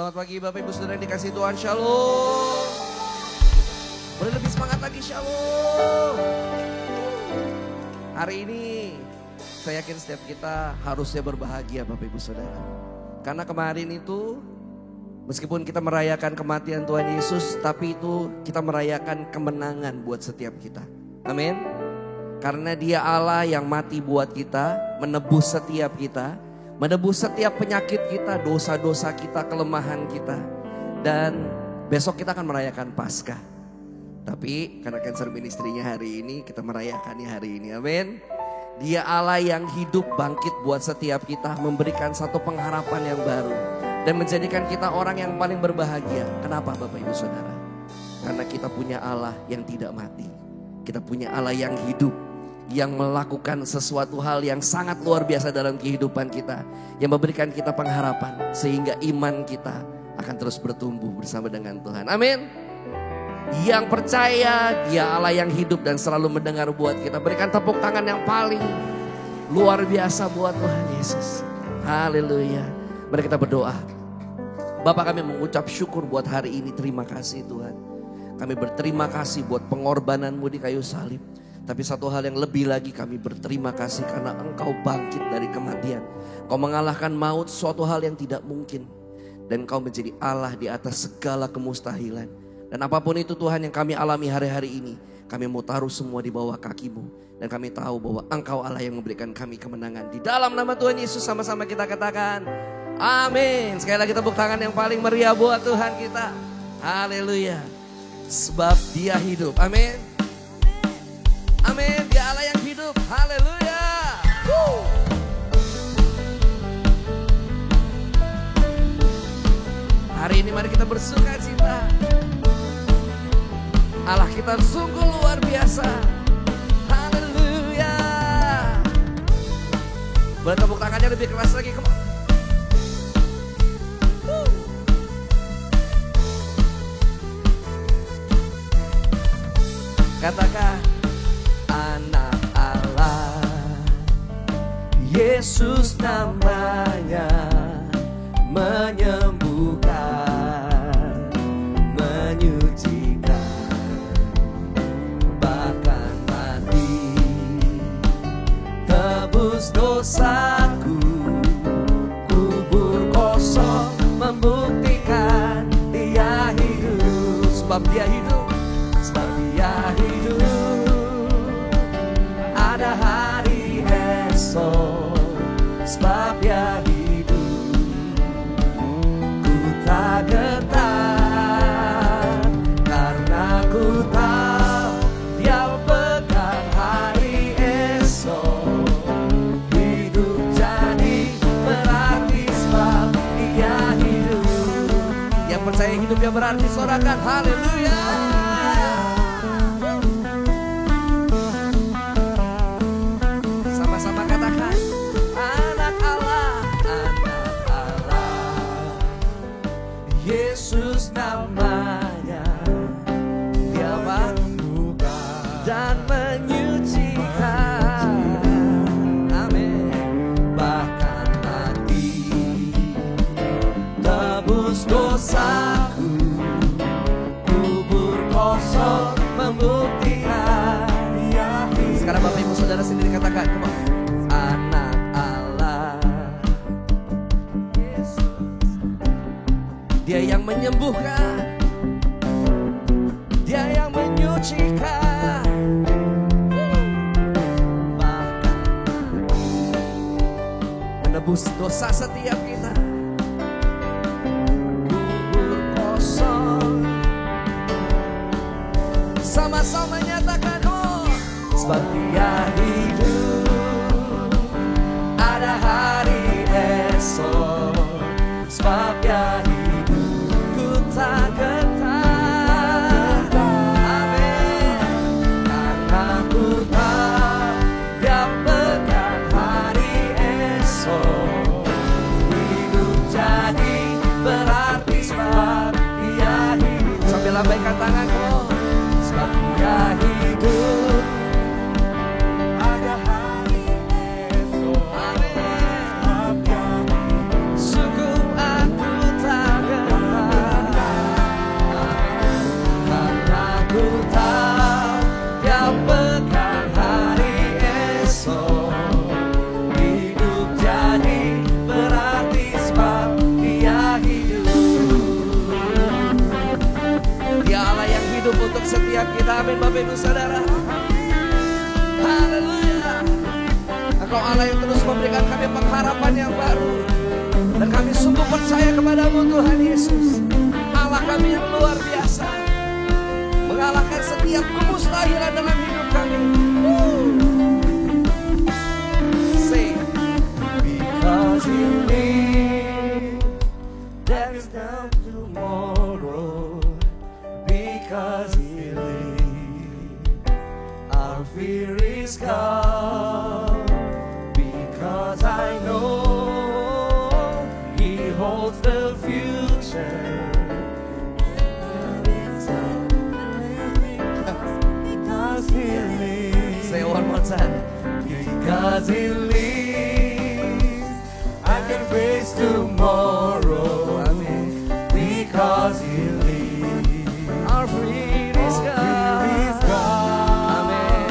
Selamat pagi Bapak Ibu Saudara yang dikasihi Tuhan, Shalom. Boleh lebih semangat lagi, Shalom. Hari ini saya yakin setiap kita harusnya berbahagia Bapak Ibu Saudara. Karena kemarin itu meskipun kita merayakan kematian Tuhan Yesus, tapi itu kita merayakan kemenangan buat setiap kita. Amin. Karena Dia Allah yang mati buat kita, menebus setiap kita, menebus setiap penyakit kita, dosa-dosa kita, kelemahan kita. Dan besok kita akan merayakan Paskah. Tapi karena Cancer Ministry-nya hari ini, kita merayakannya hari ini. Amin. Dia Allah yang hidup bangkit buat setiap kita, memberikan satu pengharapan yang baru. Dan menjadikan kita orang yang paling berbahagia. Kenapa Bapak Ibu Saudara? Karena kita punya Allah yang tidak mati. Kita punya Allah yang hidup, yang melakukan sesuatu hal yang sangat luar biasa dalam kehidupan kita, yang memberikan kita pengharapan sehingga iman kita akan terus bertumbuh bersama dengan Tuhan. Amin. Yang percaya Dia Allah yang hidup dan selalu mendengar buat kita, berikan tepuk tangan yang paling luar biasa buat Tuhan Yesus. Haleluya. Mari kita berdoa. Bapa, kami mengucap syukur buat hari ini. Terima kasih Tuhan. Kami berterima kasih buat pengorbanan-Mu di kayu salib. Tapi satu hal yang lebih lagi, kami berterima kasih karena Engkau bangkit dari kematian. Kau mengalahkan maut, suatu hal yang tidak mungkin. Dan Engkau menjadi Allah di atas segala kemustahilan. Dan apapun itu Tuhan yang kami alami hari-hari ini, kami mau taruh semua di bawah kaki-Mu. Dan kami tahu bahwa Engkau Allah yang memberikan kami kemenangan. Di dalam nama Tuhan Yesus sama-sama kita katakan amin. Sekali lagi tepuk tangan yang paling meriah buat Tuhan kita. Haleluya. Sebab Dia hidup. Amin. Amin, Dia Allah yang hidup. Haleluya. Hari ini mari kita bersuka cita. Allah kita sungguh luar biasa. Haleluya. Boleh tepuk tangannya lebih keras lagi. Come on. Katakan Anak Allah, Yesus namanya, menyembuhkan, menyucikan, bahkan mati, tebus dosaku, kubur kosong, membuktikan Dia hidup. Sebab Dia hidup, sebab Dia hidup. Ada hari esok, sebab Dia hidup. Ku tak getar, karena ku tahu Dia pegang hari esok. Hidup jadi berarti sebab Dia hidup. Yang percaya hidupnya berarti, sorakan haleluya. Yesus namanya, Dia menyembuhkan dan menyucikan. Amin. Bahkan mati, tebus dosaku, kubur kosong, membuktikan Dia hidup. Sekarang Bapak Ibu Saudara sendiri katakan, come on. Anak Allah, Dia yang menyembuhkan, Dia yang menyucikan, bahkan menebus dosa setiap kita. Kubur kosong, sama-sama nyatakan, oh, sebab Dia hidup. Ada hari esok, sebab Dia hidup. Tak getar, amin, karena ku tahu Dia pegang hari esok. Hidup jadi berarti sebab Dia hidup. Sambil lambaikan tangan, oh, sebab Dia hidup. Ada hari esok, amin, sebab Dia hidup. Sungguh aku tak getar. setiap kita. Amin Bapak Ibu Saudara. Haleluya. Engkau Allah yang terus memberikan kami pengharapan yang baru. Dan kami sungguh percaya kepadamu Tuhan Yesus. Allah kami yang luar biasa. Mengalahkan setiap kemustahilan dalam hidup kami. Say, because you live, there is no tomorrow. Because he lives, our fear is gone. Because I know he holds the future. Because he lives. Say one more time. Because he lives, I can face tomorrow. Amen. Because he lives, our fear is gone. Amen.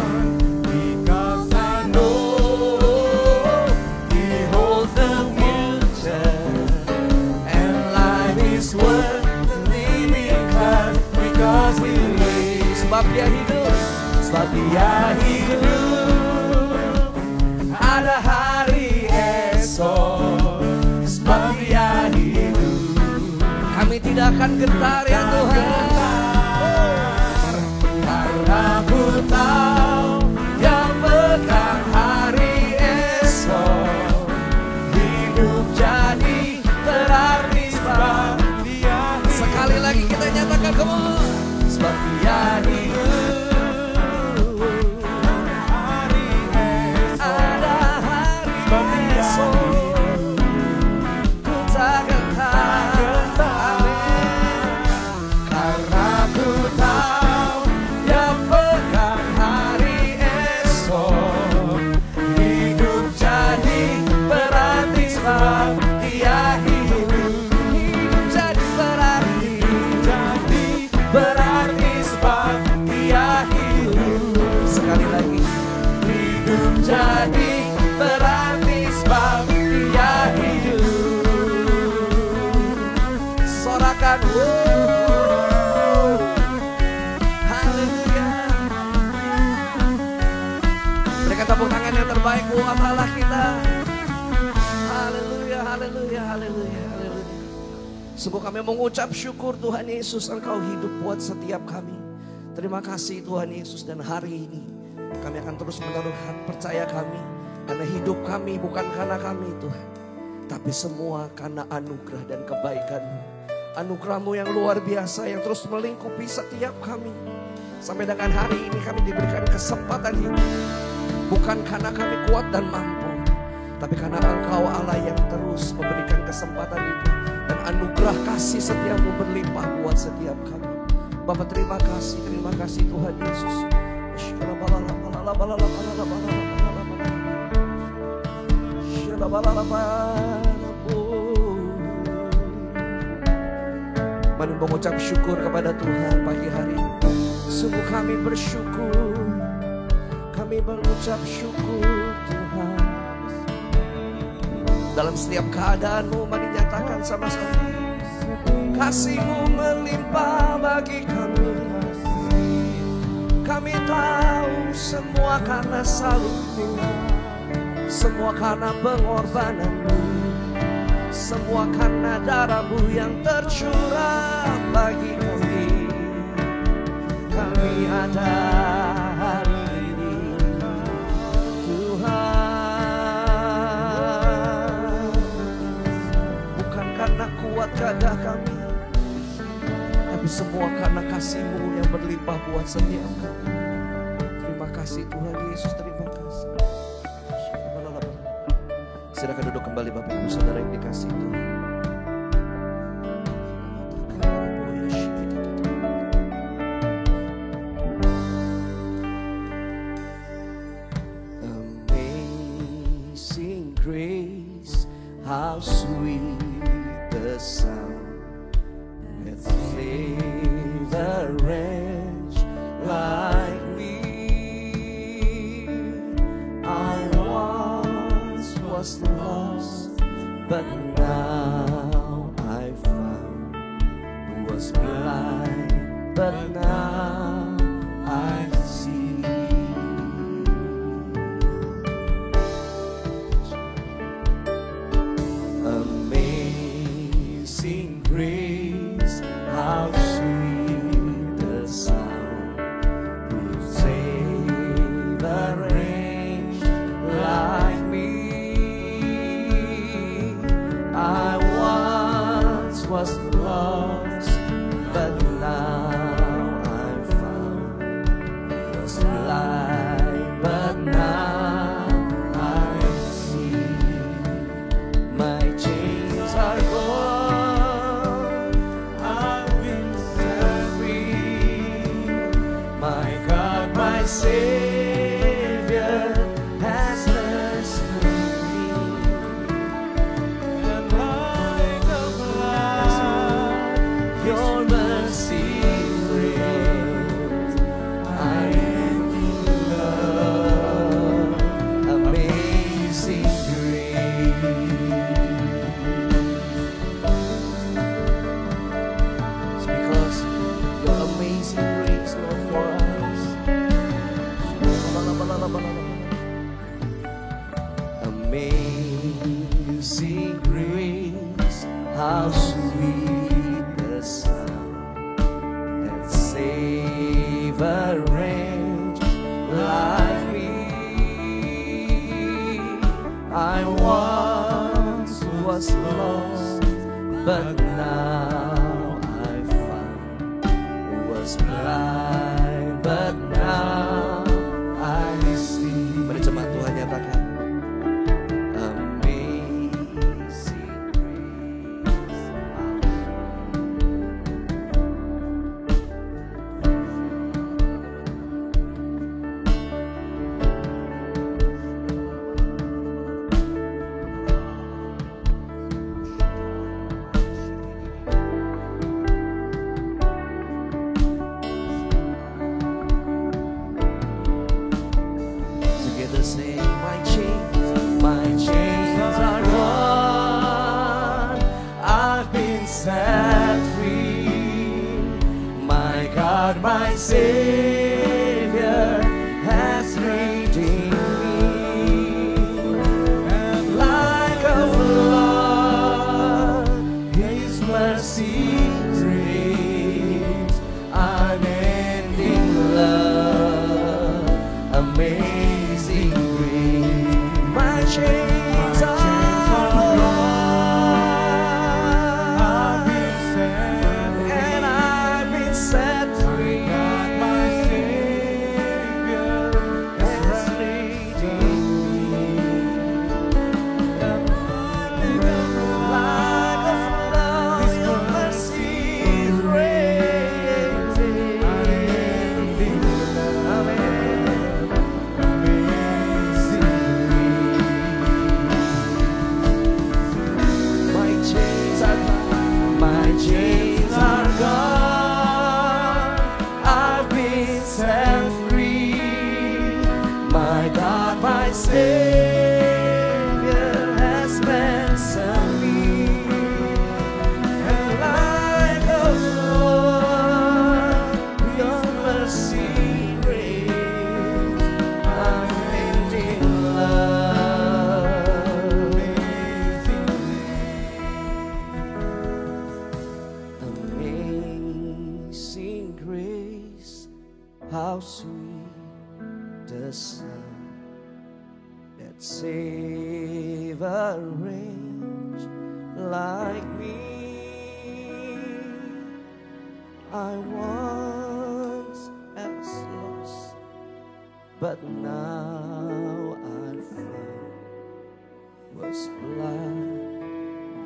Because I know he holds the future, and life is worth living because he lives. Sebab dia hidup, sebab dia hidup. Ada hari esok, sebab dia hidup. Kami tidak akan gentar ya Tuhan. Karena ku tahu yang pegang hari esok. Hidup jadi berarti sebab dia hidup. Sekali lagi kita nyatakan, come on. Sebab dia hidup. Jadi berarti sebab dia hidup. Sorakan, haleluya. Berikan tepuk tangan yang terbaik buat Allah kita. Haleluya, haleluya, haleluya, haleluya. Sungguh kami mengucap syukur Tuhan Yesus, Engkau hidup buat setiap kami. Terima kasih Tuhan Yesus, dan hari ini kami akan terus menaruhkan percaya kami. Karena hidup kami bukan karena kami Tuhan, tapi semua karena anugerah dan kebaikan-Mu. Anugerah-Mu yang luar biasa yang terus melingkupi setiap kami. Sampai dengan hari ini kami diberikan kesempatan hidup. Bukan karena kami kuat dan mampu, tapi karena Engkau Allah yang terus memberikan kesempatan itu. Dan anugerah kasih setiamu berlimpah buat setiap kami. Bapak terima kasih Tuhan Yesus. Mari mengucap syukur kepada Tuhan pagi hari ini. Sungguh kami bersyukur, kami mengucap syukur Tuhan. Dalam setiap keadaan-Mu mari nyatakan sama-sama. Kasih-Mu melimpah bagi kami. Kami tahu semua karena salib-Mu, semua karena pengorbanan-Mu, semua karena darah-Mu yang tercurah bagi kami. Kami ada hari ini Tuhan, bukan karena kuat gagah kami, tapi semua karena kasih-Mu yang berlimpah buat setiap kami. Terima kasih Tuhan Yesus, terima kasih. Silakan duduk kembali Bapak Ibu Saudara yang dikasihi Tuhan. Amazing grace, how sweet the sound that saved a wretch like me. I once was lost, but now I found. Was blind, but now Amazing grace, how sweet the sound that saved a wretch like me. I once was lost, but now I found. Was blind, but now I see. Mari jemaat Tuhan nyatakan. My Savior has redeemed me, and like a flood, His mercy reigns, unending love, amazing grace. My chains are gone, and I've been set free. How sweet the sound that saved a wretch like me. I once was lost, but now I found. Was blind,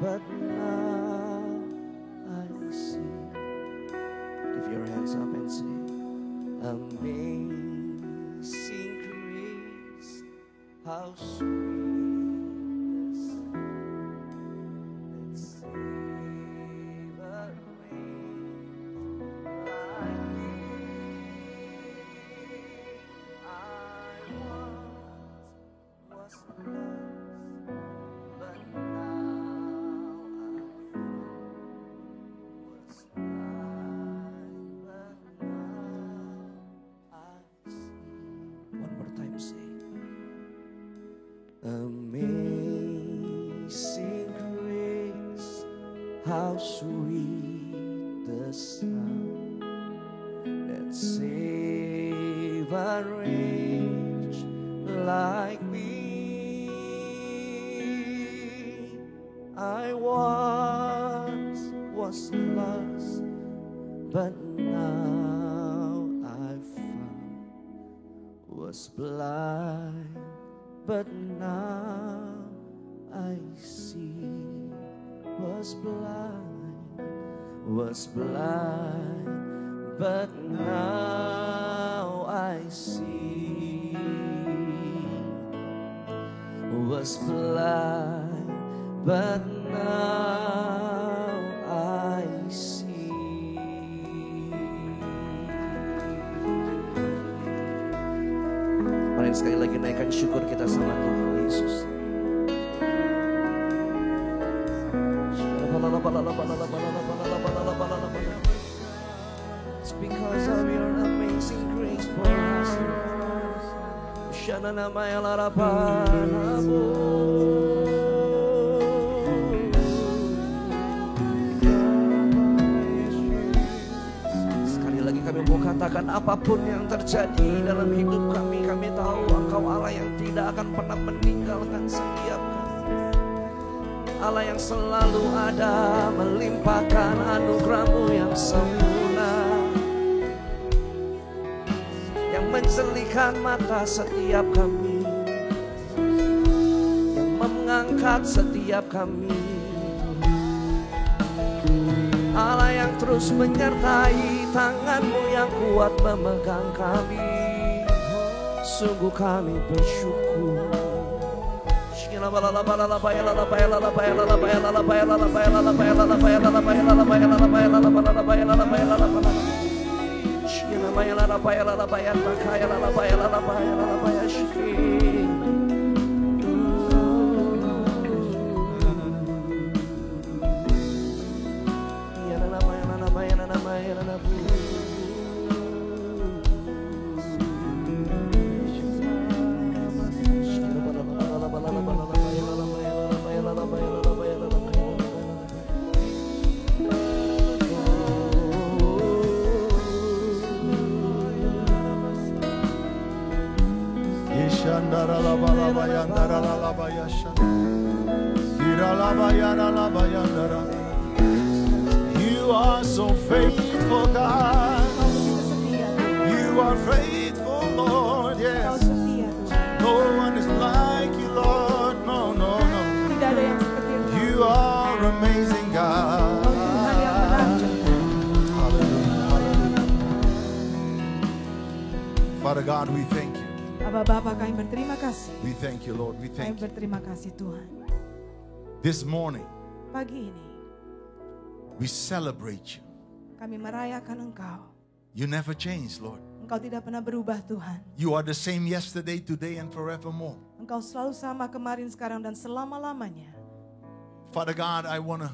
but now I see. Give your hands up and say, amazing grace, how sweet the sound that saved a wretch like me. I once was lost, but now I was blind, but now I see. One more time, say, amazing grace, how sweet the sound that saved a wretch like me. I once was lost, but now I found. Was blind, but now I see. Was blind, but now I see. Was blind, but now I see. Mari sekali lagi naikkan syukur kita sama Tuhan Yesus. It's because of your amazing grace for us. Shana namaya larapanamu. apapun yang terjadi dalam hidup kami, kami tahu Engkau Allah yang tidak akan pernah meninggalkan setiap kami. Allah yang selalu ada melimpahkan anugerah-Mu yang sempurna, yang menjelikan mata setiap kami, yang mengangkat setiap kami. Allah yang terus menyertai, tangan-Mu yang kuat memegang kami. Sungguh kami bersyukur. You are so faithful, God. You are faithful, Lord. Yes. No one is like you, Lord. No, no, no. You are amazing, God. Hallelujah. Father God, we thank you. Bapa, kami berterima kasih. We thank you, Lord. We Kami thank you. berterima kasih Tuhan. This morning, Pagi ini we celebrate you. kami merayakan Engkau. You never change, Lord. Engkau tidak pernah berubah Tuhan. You are the same yesterday, today, and forevermore. Engkau selalu sama kemarin, sekarang, dan selama-lamanya. Father God, I want to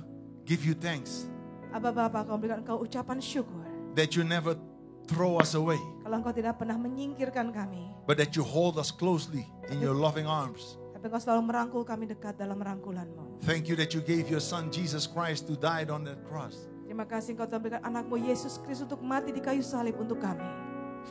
give you thanks Bapa, kau berikan Engkau ucapan syukur. that you never throw us away, Kalau Engkau tidak pernah menyingkirkan kami, but that you hold us closely in your loving arms. tapi Engkau selalu merangkul kami dekat dalam rangkulan-Mu. Thank you that you gave your son Jesus Christ to die on that cross. Terima kasih Engkau telah berikan anak-Mu Yesus Kristus untuk mati di kayu salib untuk kami.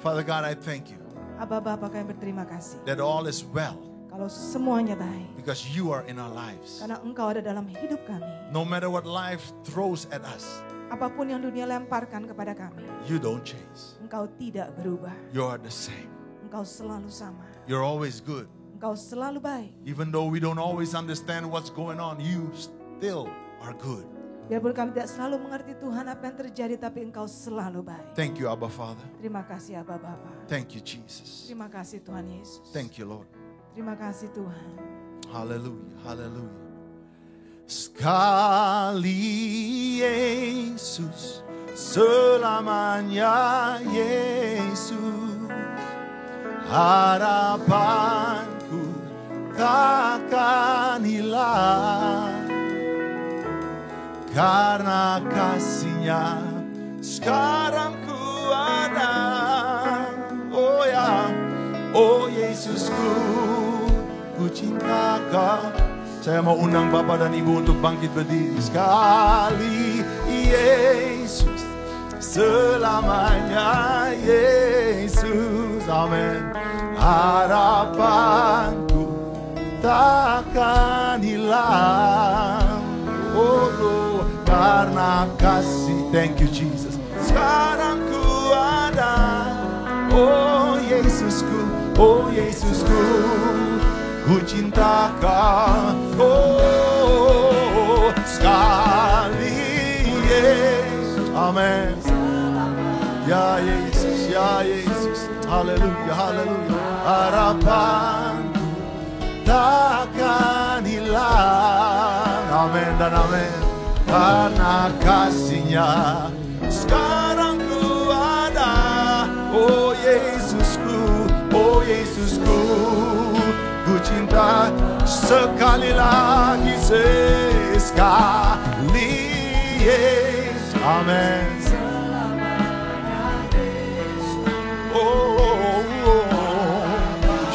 Father God, I thank you Bapa, kami berterima kasih. that all is well Kalau semuanya baik, because you are in our lives. karena Engkau ada dalam hidup kami. No matter what life throws at us, Apapun yang dunia lemparkan kepada kami, you don't change. Engkau tidak berubah. You are the same. Engkau selalu sama. You're always good. Engkau selalu baik. Even though we don't always understand what's going on, you still are good. Biarpun kami tidak selalu mengerti Tuhan apa yang terjadi, tapi Engkau selalu baik. Thank you, Abba Father. Terima kasih Abba Bapa. Thank you, Jesus. Terima kasih Tuhan Yesus. Thank you, Lord. Terima kasih Tuhan. Hallelujah, hallelujah. Sekali Yesus, selamanya Yesus, harapanku takkan hilang, karena kasih-Nya sekarang ku ada. Oh ya, oh Yesusku, ku cinta Kau. Saya mau undang Bapak dan Ibu untuk bangkit berdiri. Sekali Yesus, selamanya Yesus. Amin. Harapanku takkan hilang. Oh, no, karena kasih. Thank you Jesus. Sekarang ku ada. Oh Yesusku, oh Yesusku, ku cinta Kau. Oh, sekali Yesus. Amin. Ya Yesus, ya Yesus. Haleluya, haleluya. Harapanku takkan hilang. Amin dan amin. Karena kasih-Nya sekarang ku ada. Oh Yesusku, oh Yesusku, ku cinta. Sekali lagi, sekali Yesus. Amin. Oh, oh, oh.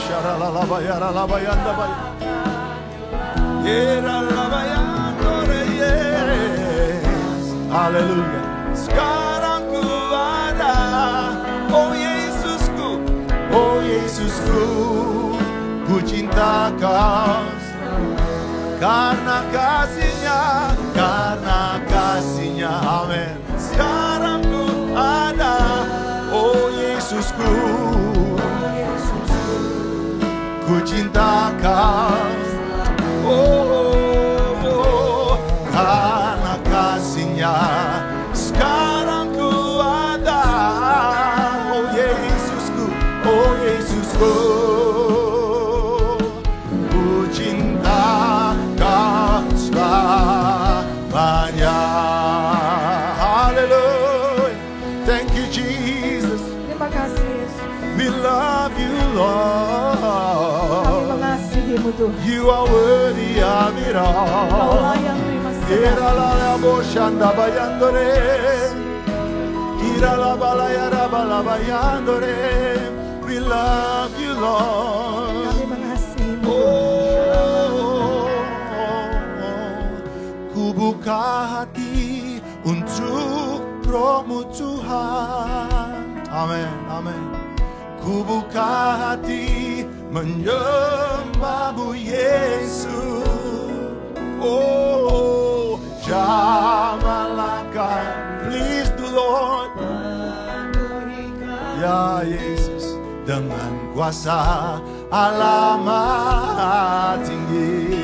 Sharalalabayaralabayanda bay. Yeralabayandore, yes. Hallelujah. Sekarang ku ada. Oh yeah. Kau karena kasihnya, amin. Sekarang ku ada, oh Yesusku, ku cinta Kau, oh, karena kasihnya, sekarang ku ada, oh Yesusku, oh Yesusku. You are worthy of it all. Ira la boshanda bayandore, ira la balayara balabayandore. We love you, Lord. Oh, ku buka hati untuk Roh-Mu Tuhan. Amin, amin. Ku buka hati menyembah-Mu Yesus. Oh, Jamalaka, please do Lord. Ya Yesus, dengan kuasa alamat tinggi,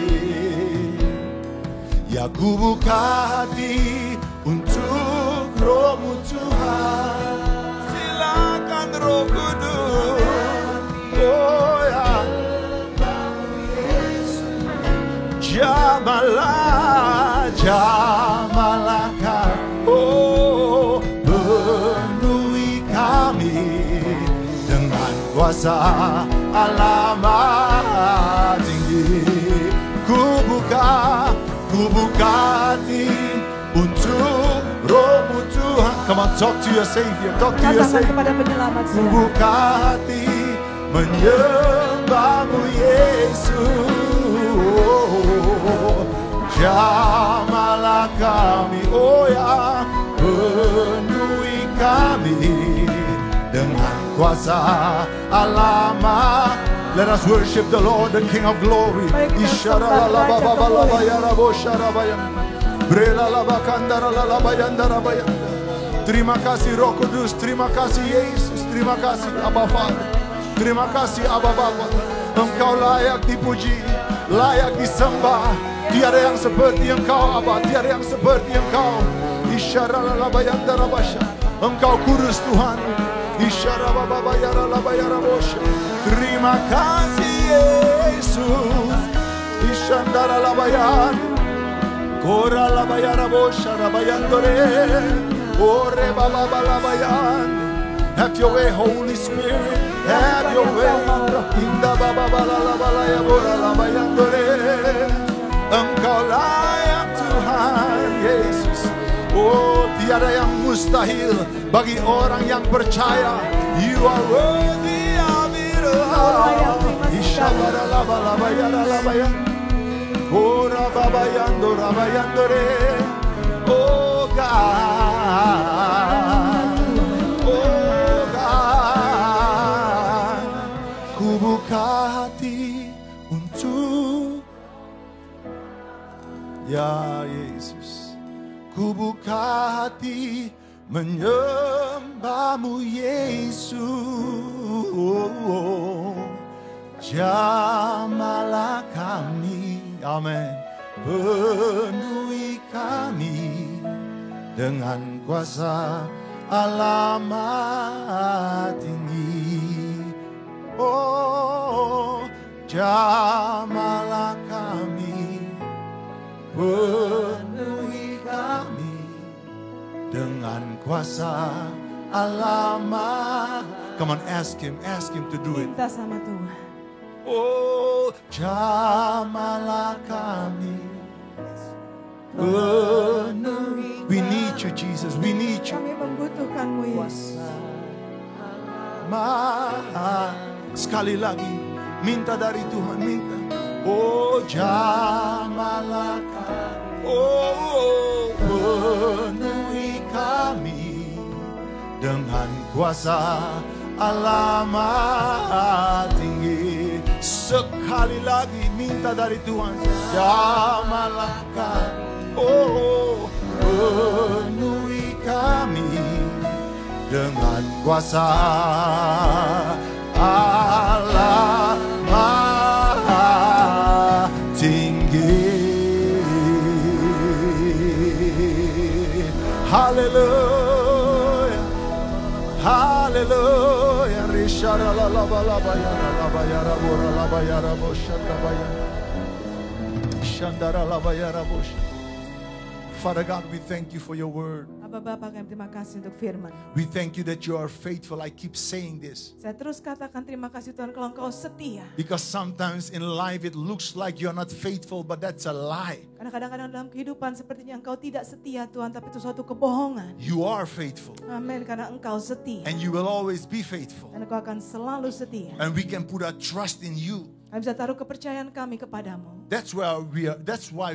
ya ku buka hati untuk Roh-Mu Tuhan. Silakan Roh Kudus. Oh ya, Jamalaka, oh penuhi kami dengan kuasa alamat tinggi. Ku buka hati untuk Roh-Mu Tuhan. Come on, talk to your Savior, talk to your Savior. Ku buka hati menyembah-Mu Yesus. Jamalah kami, oh ya, penuhi kami dengan kuasa alamat. Let us worship the Lord, the King of Glory. Terima kasih Roh Kudus, terima kasih Yesus, terima kasih Abba Father, terima kasih Abba Bapa. Engkau layak dipuji, layak disembah. Tiada yang seperti Engkau, Abba, tiada yang seperti Engkau. Engkau kudus Tuhan. Terima kasih Yesus. Kora labayara bosha rabayandore. Ore baba balabayan. Have your way, Holy Spirit. Have your way. Inda baba balabalaya bora labayandore. Engkau layak Tuhan Yesus. Oh, tiada yang mustahil bagi orang yang percaya. You are worthy of it all. Ishabara laba laba yara laba ya. Ora baba yando raba yandore. Oh God, oh God, ku buka hati untuk ya Yesus. Ku buka hati menyembah-Mu Yesus. Jamalah kami, amin. Penuhi kami dengan kuasa alamat tinggi. Oh, jamalah kami, penuhi kami dengan kuasa alamat. Come on, ask him to do it. Minta sama Tuhan. Oh, jamalah kami, penuhi. We need you, Jesus. We need you. Kami membutuhkan-Mu, Yesus. Sekali lagi, minta dari Tuhan, minta. Oh, jamalah kami, oh, penuhi kami dengan kuasa alamat tinggi. Sekali lagi minta dari Tuhan. Jamahlah kami. Oh, penuhi kami dengan kuasa Allah Maha Tinggi. Haleluya, haleluya. Rishara la la ba la ba ya la ba ya ra bo ra la ba ya ra bo shanda ba ya. Shandara la ba ya ra bo. Father God, we thank you for your word. Aba Bapa, kami terima kasih untuk firman. We thank you that you are faithful. I keep saying this. Saya terus katakan terima kasih Tuhan kalau Engkau setia. Because sometimes in life it looks like you're not faithful, but that's a lie. Karena kadang-kadang dalam kehidupan sepertinya Engkau tidak setia Tuhan, tapi itu suatu kebohongan. You are faithful. Amin, karena Engkau setia. And you will always be faithful. Dan Engkau akan selalu setia. And we can put our trust in you. Kami bisa taruh kepercayaan kami kepadamu. That's why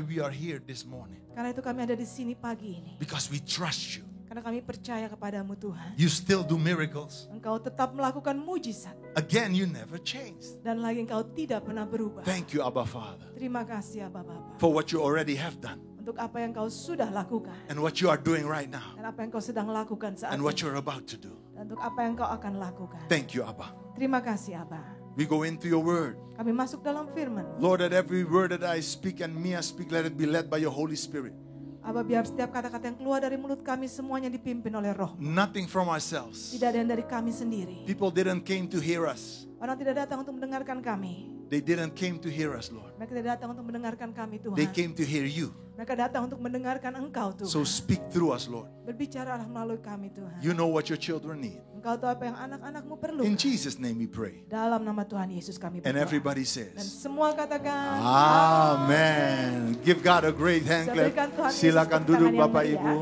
we are here this morning. Karena itu kami ada di sini pagi ini. Because we trust you. Karena kami percaya kepadamu Tuhan. You still do miracles. Engkau tetap melakukan mujizat. Again, you never changed. Dan lagi Engkau tidak pernah berubah. Thank you, Abba Father, Terima kasih Aba Bapa. for what you already have done. Untuk apa yang Kau sudah lakukan. And what you are doing right now. Dan apa yang Kau sedang lakukan saat And what ini. you're about to do. Dan untuk apa yang Kau akan lakukan. Thank you, Abba. Terima kasih Aba. We go into your word. Kami masuk dalam firman. Lord, that every word that I speak and Mia speak, let it be led by your Holy Spirit. Aba, biar setiap kata-kata yang keluar dari mulut kami semuanya dipimpin oleh Roh. Nothing from ourselves. Tidak ada yang dari kami sendiri. People didn't came to hear us. Orang tidak datang untuk mendengarkan kami. They didn't came to hear us, Lord. Mereka tidak datang untuk mendengarkan kami Tuhan. They came to hear you. Mereka datang untuk mendengarkan Engkau Tuhan. So speak through us, Lord. Berbicaralah melalui kami Tuhan. You know what your children need. Engkau tahu apa yang anak-anakmu perlu. In Jesus' name we pray. Dalam nama Tuhan Yesus kami And berdoa. everybody Dan says, semua katakan Amen. Give God a great hand Bisa clap. berikan Tuhan Yesus Silakan tepuk duduk tangan yang Bapak meriah. Ibu.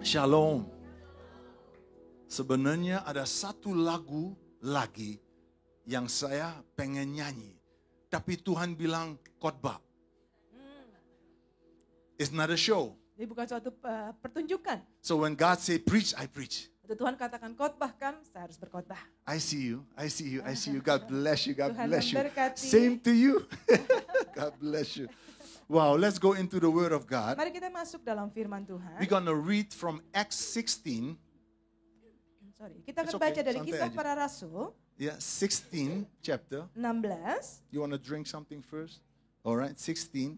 Shalom. Sebenarnya ada satu lagu lagi yang saya pengen nyanyi. Tapi Tuhan bilang khotbah. It's not a show. Jadi bukan suatu pertunjukan. So when God say preach, I preach. Itu Tuhan katakan khotbahkan, saya harus berkhotbah. I see you. I see you. I see you. God bless you. God Tuhan bless you. memberkati. Same to you. God bless you. Wow, let's go into the Word of God. Mari kita masuk dalam firman Tuhan. We're going to read from Acts 16. Kita akan It's okay, baca dari santai Kisah aja. Para Rasul Yeah, 16 chapter. 16. You want to drink something first? All right, 16.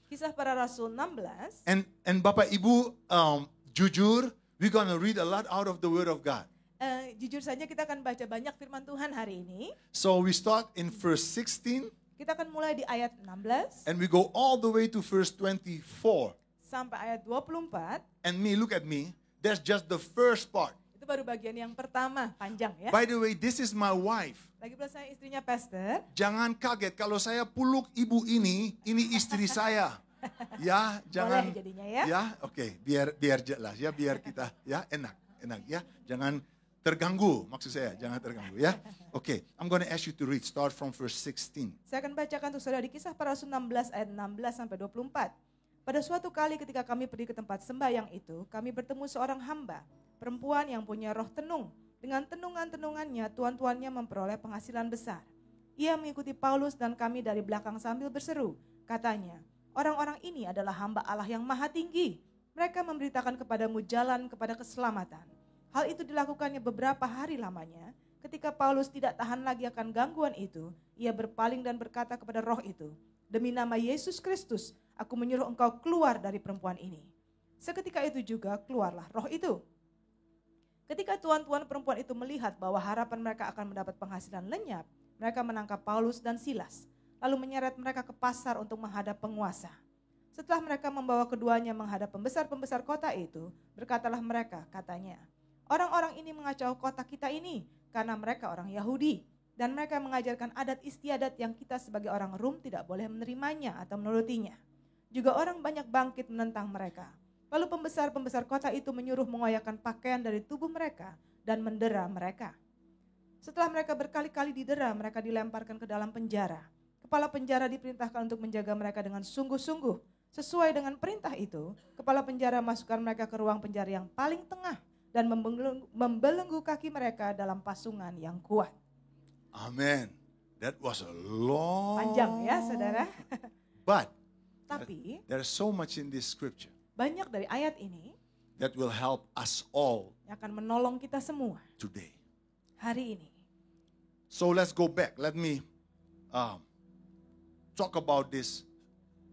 Kisah Para Rasul 16. And Bapak Ibu, jujur, we're going to read a lot out of the Word of God. Jujur saja kita akan baca banyak firman Tuhan hari ini. So we start in verse 16 Kita akan mulai di ayat 16 and we go all the way to verse 24. sampai ayat 24. And me, look at me. That's just the first part. Itu baru bagian yang pertama, panjang ya. By the way, this is my wife. Lagi pula saya istrinya pastor. Jangan kaget kalau saya peluk ibu ini istri saya. Ya, jangan. Boleh jadinya ya. Ya, oke, biar jelas ya, biar kita ya enak ya. Jangan terganggu, maksud saya, jangan terganggu ya. Oke, I'm going to ask you to read, start from verse 16. Saya akan bacakan untuk saudara di Kisah Para Rasul 16 ayat 16 sampai 24. Pada suatu kali ketika kami pergi ke tempat sembahyang itu, kami bertemu seorang hamba, perempuan yang punya roh tenung. Dengan tenungan-tenungannya, tuan-tuannya memperoleh penghasilan besar. Ia mengikuti Paulus dan kami dari belakang sambil berseru. Katanya, orang-orang ini adalah hamba Allah yang maha tinggi. Mereka memberitakan kepadamu jalan kepada keselamatan. Hal itu dilakukannya beberapa hari lamanya. Ketika Paulus tidak tahan lagi akan gangguan itu, ia berpaling dan berkata kepada roh itu, "Demi nama Yesus Kristus, aku menyuruh engkau keluar dari perempuan ini." Seketika itu juga keluarlah roh itu. Ketika tuan-tuan perempuan itu melihat bahwa harapan mereka akan mendapat penghasilan lenyap, mereka menangkap Paulus dan Silas, lalu menyeret mereka ke pasar untuk menghadap penguasa. Setelah mereka membawa keduanya menghadap pembesar-pembesar kota itu, berkatalah mereka, katanya, "Orang-orang ini mengacau kota kita ini karena mereka orang Yahudi, dan mereka mengajarkan adat istiadat yang kita sebagai orang Rum tidak boleh menerimanya atau menurutinya. Juga orang banyak bangkit menentang mereka. Lalu pembesar-pembesar kota itu menyuruh mengoyakkan pakaian dari tubuh mereka dan mendera mereka. Setelah mereka berkali-kali didera, mereka dilemparkan ke dalam penjara. Kepala penjara diperintahkan untuk menjaga mereka dengan sungguh-sungguh. Sesuai dengan perintah itu, kepala penjara masukkan mereka ke ruang penjara yang paling tengah dan membelenggu kaki mereka dalam pasungan yang kuat. Amen. That was a long. Panjang ya saudara. But Tapi there's so much in this scripture banyak dari ayat ini that will help us all yang akan menolong kita semua today. hari ini. So let's go back. Let me talk about this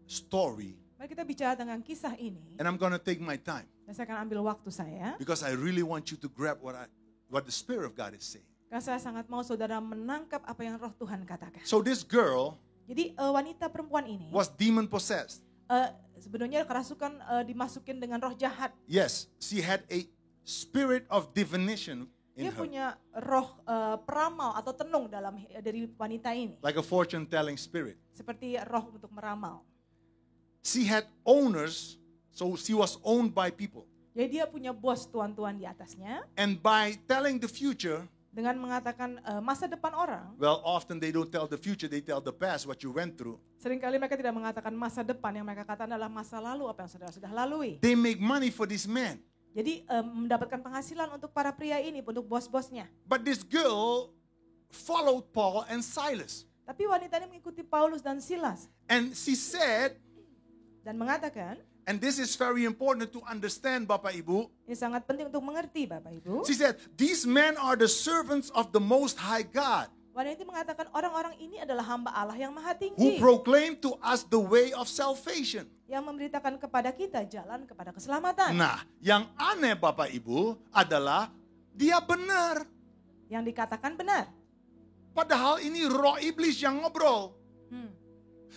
story. Mari kita bicara tentang kisah ini. And I'm going to take my time Dan saya akan ambil waktu saya. because I really want you to grab what the Spirit of God is saying. Karena saya sangat mau saudara menangkap apa yang roh Tuhan katakan. So this girl Jadi wanita perempuan ini was demon possessed. sebenarnya kerasukan dimasukin dengan roh jahat. Yes, she had a spirit of divination in Dia her. punya roh peramal atau tenung dari wanita ini. Like a fortune telling spirit. Seperti roh untuk meramal. She had owners, so she was owned by people. Jadi dia punya bos tuan-tuan di atasnya. And by telling the future, Dengan mengatakan masa depan orang. well, often they don't tell the future, they tell the past, what you went through. Seringkali mereka tidak mengatakan masa depan. Yang mereka katakan adalah masa lalu, apa yang saudara sudah lalui. They make money for this man. Jadi mendapatkan penghasilan untuk para pria ini, untuk bos-bosnya. But this girl followed Paul and Silas. Tapi wanita ini mengikuti Paulus dan Silas. And she said, Dan mengatakan, and this is very important to understand, Bapak Ibu. ini sangat penting untuk mengerti Bapak Ibu. She said, these men are the servants of the Most High God, Wanita itu mengatakan orang-orang ini adalah hamba Allah yang maha who tinggi. proclaim to us the way of salvation. Yang memberitakan kepada kita jalan kepada keselamatan. Nah, yang aneh Bapak Ibu adalah dia benar. Yang dikatakan benar. Padahal ini roh iblis yang ngobrol. Hmm.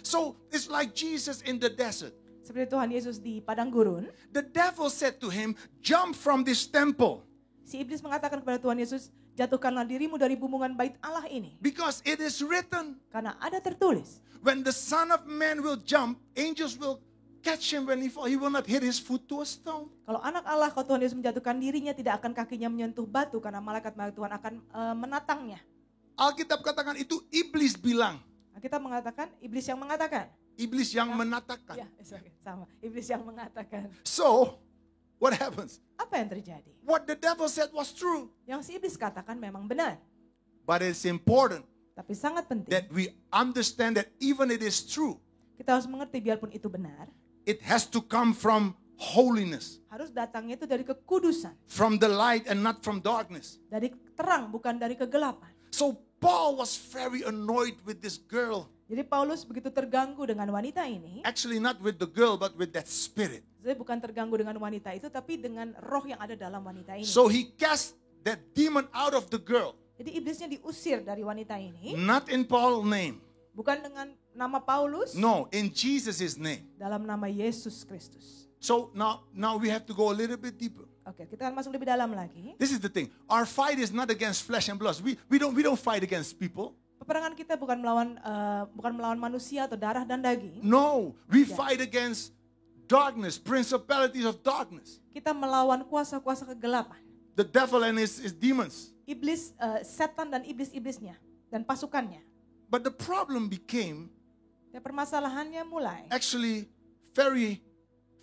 So, it's like Jesus in the desert. Seperti Tuhan Yesus di padang gurun. The devil said to him, jump from this temple. Si iblis mengatakan kepada Tuhan Yesus, jatuhkanlah dirimu dari bumbungan bait Allah ini. Because it is written, Karena ada tertulis. when the Son of Man will jump, angels will catch him when he fall. He will not hit his foot to a stone. Kalau anak Allah, kalau Tuhan Yesus menjatuhkan dirinya, tidak akan kakinya menyentuh batu. Karena malaikat-malaikat Tuhan akan menatangnya. Alkitab katakan itu iblis bilang. Kita mengatakan, iblis yang mengatakan. Iblis yang menatakan. Ya, sama. Iblis yang mengatakan. So, what happens? Apa yang terjadi? What the devil said was true. Yang si iblis katakan memang benar. But it's important Tapi sangat penting. that we understand that even it is true, Kita harus mengerti biarpun itu benar. it has to come from holiness, Harus datangnya itu dari kekudusan. from the light and not from darkness. Dari terang, bukan dari kegelapan. So Paul was very annoyed with this girl. Jadi Paulus begitu terganggu dengan wanita ini. Actually not with the girl, but with that spirit. Jadi bukan terganggu dengan wanita itu, tapi dengan roh yang ada dalam wanita ini. So he cast that demon out of the girl. Jadi iblisnya diusir dari wanita ini. Not in Paul's name. Bukan dengan nama Paulus. No, in Jesus' name. Dalam nama Yesus Kristus. So now we have to go a little bit deeper. Oke, kita akan masuk lebih dalam lagi. This is the thing. Our fight is not against flesh and blood. We don't fight against people. Peperangan kita bukan melawan manusia atau darah dan daging. No, we fight against darkness, principalities of darkness. Kita melawan kuasa-kuasa kegelapan. The devil and his demons. Iblis, setan dan iblis-iblisnya dan pasukannya. But the problem became Ya, permasalahannya mulai. actually very,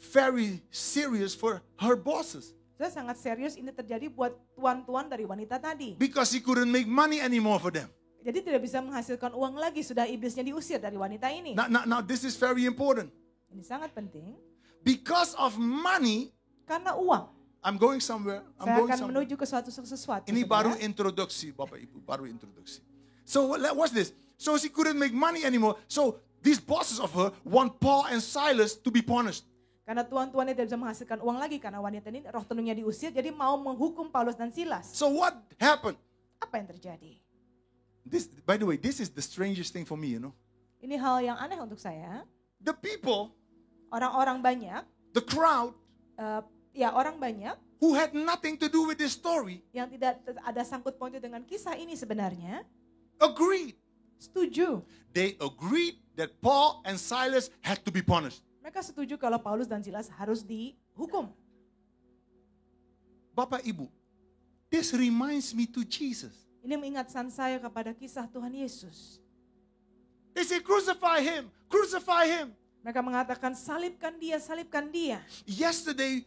very serious for her bosses. Saya sangat serius ini terjadi buat tuan-tuan dari wanita tadi. Because he couldn't make money anymore for them. Jadi tidak bisa menghasilkan uang lagi, sudah iblisnya diusir dari wanita ini. Now this is very important. Ini sangat penting. Because of money, Karena uang. I'm going somewhere. Saya akan menuju ke sesuatu. Ini saudara. baru introduksi, Bapak Ibu, baru introduksi. So what's this? So she couldn't make money anymore. So these bosses of her want Paul and Silas to be punished. Karena tuan-tuannya tidak bisa menghasilkan uang lagi karena wanita ini roh tenungnya diusir, jadi mau menghukum Paulus dan Silas. So what happened? Apa yang terjadi? By the way, this is the strangest thing for me, you know. Ini hal yang aneh untuk saya. The people, Orang-orang banyak, the crowd, orang banyak who had nothing to do with this story, yang tidak ada sangkut pautnya dengan kisah ini sebenarnya, agreed. setuju. They agreed that Paul and Silas had to be punished. Mereka setuju kalau Paulus dan Silas harus dihukum. Bapak Ibu, this reminds me to Jesus. Ini mengingatkan saya kepada kisah Tuhan Yesus. They say, crucify him, crucify him. Mereka mengatakan, salibkan dia, salibkan dia. Yesterday,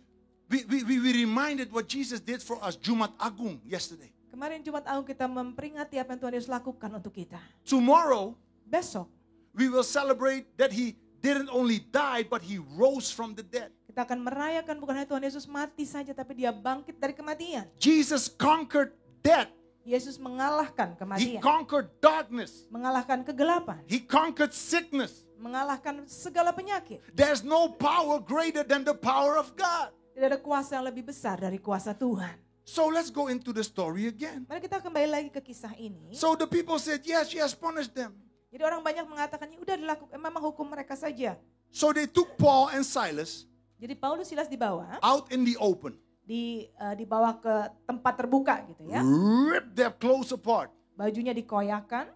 we reminded what Jesus did for us, Jumat Agung, yesterday. Kemarin Jumat Agung kita memperingati apa yang Tuhan Yesus lakukan untuk kita. Tomorrow, Besok we will celebrate that he didn't only die, but he rose from the dead. kita akan merayakan bukan hanya Tuhan Yesus mati saja, tapi dia bangkit dari kematian. Jesus conquered death. Yesus mengalahkan He kematian, conquered darkness. mengalahkan kegelapan, He conquered sickness. mengalahkan segala penyakit. There's no power greater than the power of God. Tidak ada kuasa yang lebih besar dari kuasa Tuhan. So let's go into the story again. Mari kita kembali lagi ke kisah ini. So the people said, yes, punished them. Jadi orang banyak mengatakan, ya udah dilakukan, memang hukum mereka saja. So they took Paul and Silas Jadi Paulus Silas dibawa, out in the open, dibawa ke tempat terbuka gitu ya. ripped their clothes apart. Bajunya dikoyakan.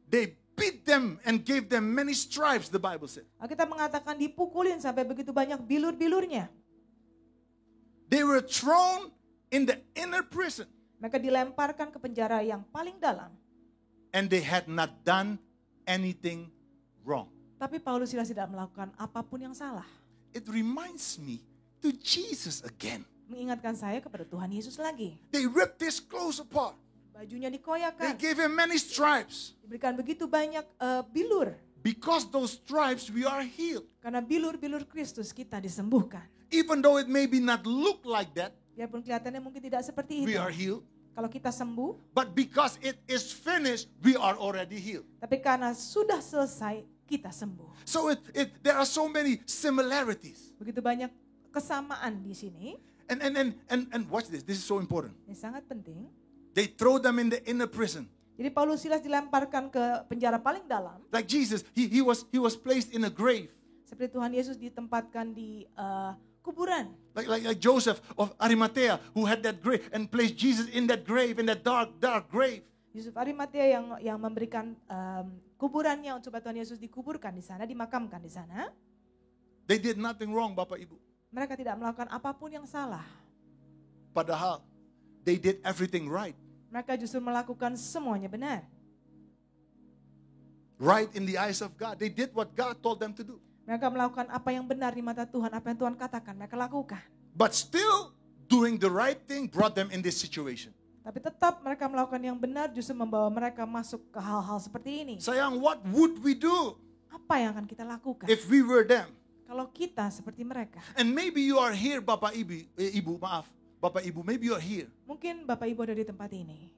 They beat them and gave them many stripes, the Bible said. Kita mengatakan dipukulin sampai begitu banyak bilur-bilurnya. They were thrown in the inner prison, Mereka dilemparkan ke penjara yang paling dalam. and they had not done anything wrong. Tapi Paulus Silas tidak melakukan apapun yang salah. It reminds me to Jesus again. Mengingatkan saya kepada Tuhan Yesus lagi. They ripped his clothes apart. Bajunya They dikoyakan. gave him many stripes. Diberikan begitu banyak bilur. Because those stripes we are healed. Karena bilur-bilur Kristus kita disembuhkan. Even though it maybe not look like that, Biarpun kelihatannya mungkin tidak seperti we itu. are healed. Kalau kita sembuh, But because it is finished, we are already healed. tapi karena sudah selesai, kita sembuh. So there are so many similarities. Begitu banyak kesamaan di sini. And watch this. This is so important. Ini sangat penting. They throw them in the inner prison. Jadi Paulus Silas dilemparkan ke penjara paling dalam. Like Jesus, he was placed in a grave. Seperti Tuhan Yesus ditempatkan di kuburan. Like Joseph of Arimathea, who had that grave and placed Jesus in that grave, in that dark grave. Yusuf Arimatea yang memberikan kuburannya untuk supaya Tuhan Yesus dikuburkan di sana, dimakamkan di sana. They did nothing wrong, Bapak Ibu. Mereka tidak melakukan apapun yang salah. Padahal they did everything right. Mereka justru melakukan semuanya benar. Right in the eyes of God. They did what God told them to do. Mereka melakukan apa yang benar di mata Tuhan, apa yang Tuhan katakan, mereka lakukan. But still, doing the right thing brought them in this situation. Tapi tetap mereka melakukan yang benar justru membawa mereka masuk ke hal-hal seperti ini. Sayang, what would we do Apa yang akan kita lakukan if we were them? kalau kita seperti mereka? And maybe you are here, Bapak Ibu, maaf. Bapak Ibu, maybe you are here. Mungkin Bapak Ibu ada di tempat ini.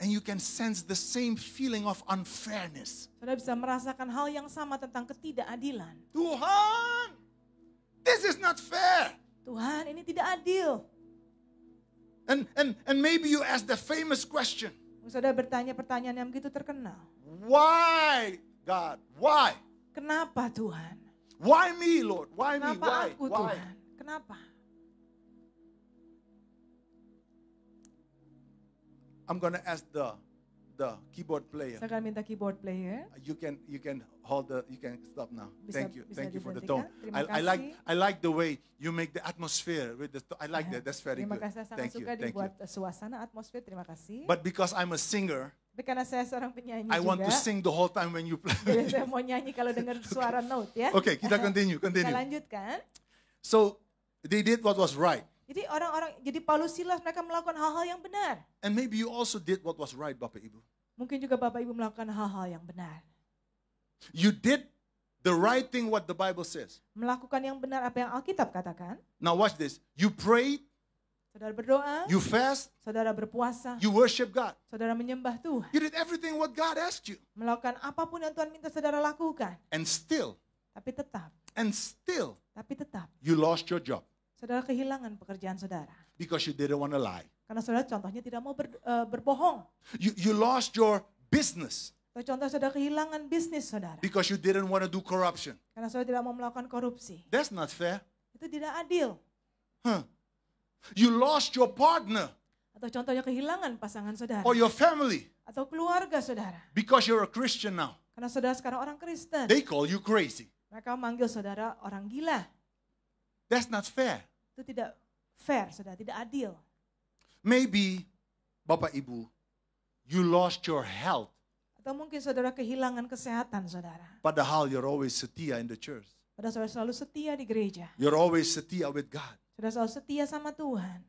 And you can sense the same feeling of unfairness. Saudara bisa merasakan hal yang sama tentang ketidakadilan. Tuhan, this is not fair. Tuhan, ini tidak adil. And maybe you ask the famous question. Saudara bertanya pertanyaan yang begitu terkenal. Why, God? Why? Kenapa Tuhan? Why me, Lord? Why me? Kenapa Why? aku Why? Tuhan? Kenapa? I'm gonna ask the keyboard player. Saya akan minta keyboard player. You can stop now. Thank you. Bisa Thank you for the tone. diberhentikan. Terima I like the way you make the atmosphere with I like that. That's very Terima good. kasih, saya sangat Thank you. suka Thank you. dibuat suasana, atmosfer. Terima kasih. But because I'm a singer, Tapi karena saya seorang penyanyi I want to juga, sing the whole time when you play. jadi saya mau nyanyi kalau dengar suara note ya. Okay, kita continue. Kita lanjutkan. So they did what was right. Jadi Paulus Silas mereka melakukan hal-hal yang benar. And maybe you also did what was right, Bapak Ibu. Mungkin juga Bapak Ibu melakukan hal-hal yang benar. You did the right thing what the Bible says. Melakukan yang benar apa yang Alkitab katakan. Now watch this. You prayed, Saudara berdoa, you fast, saudara berpuasa, you worship God. saudara menyembah Tuhan. You did everything what God asked you. Melakukan apapun yang Tuhan minta saudara lakukan. And still, Tapi tetap, you lost your job saudara kehilangan pekerjaan saudara. because you didn't want to lie. Karena saudara contohnya tidak mau berbohong. You lost your business Atau contoh saudara kehilangan bisnis saudara. because you didn't want to do corruption. Karena saudara tidak mau melakukan korupsi. That's not fair. Itu tidak adil. You lost your partner Atau contohnya kehilangan pasangan saudara. or your family Atau keluarga saudara. because you're a Christian now. Karena saudara sekarang orang Kristen. They call you crazy. Mereka manggil saudara orang gila. That's not fair. Itu tidak fair, saudara. Tidak adil. Maybe, Bapak Ibu, you lost your health. Atau mungkin saudara kehilangan kesehatan saudara. Padahal you're always setia in the church. Padahal saudara selalu setia di gereja. You're always setia with God. Saudara selalu setia sama Tuhan.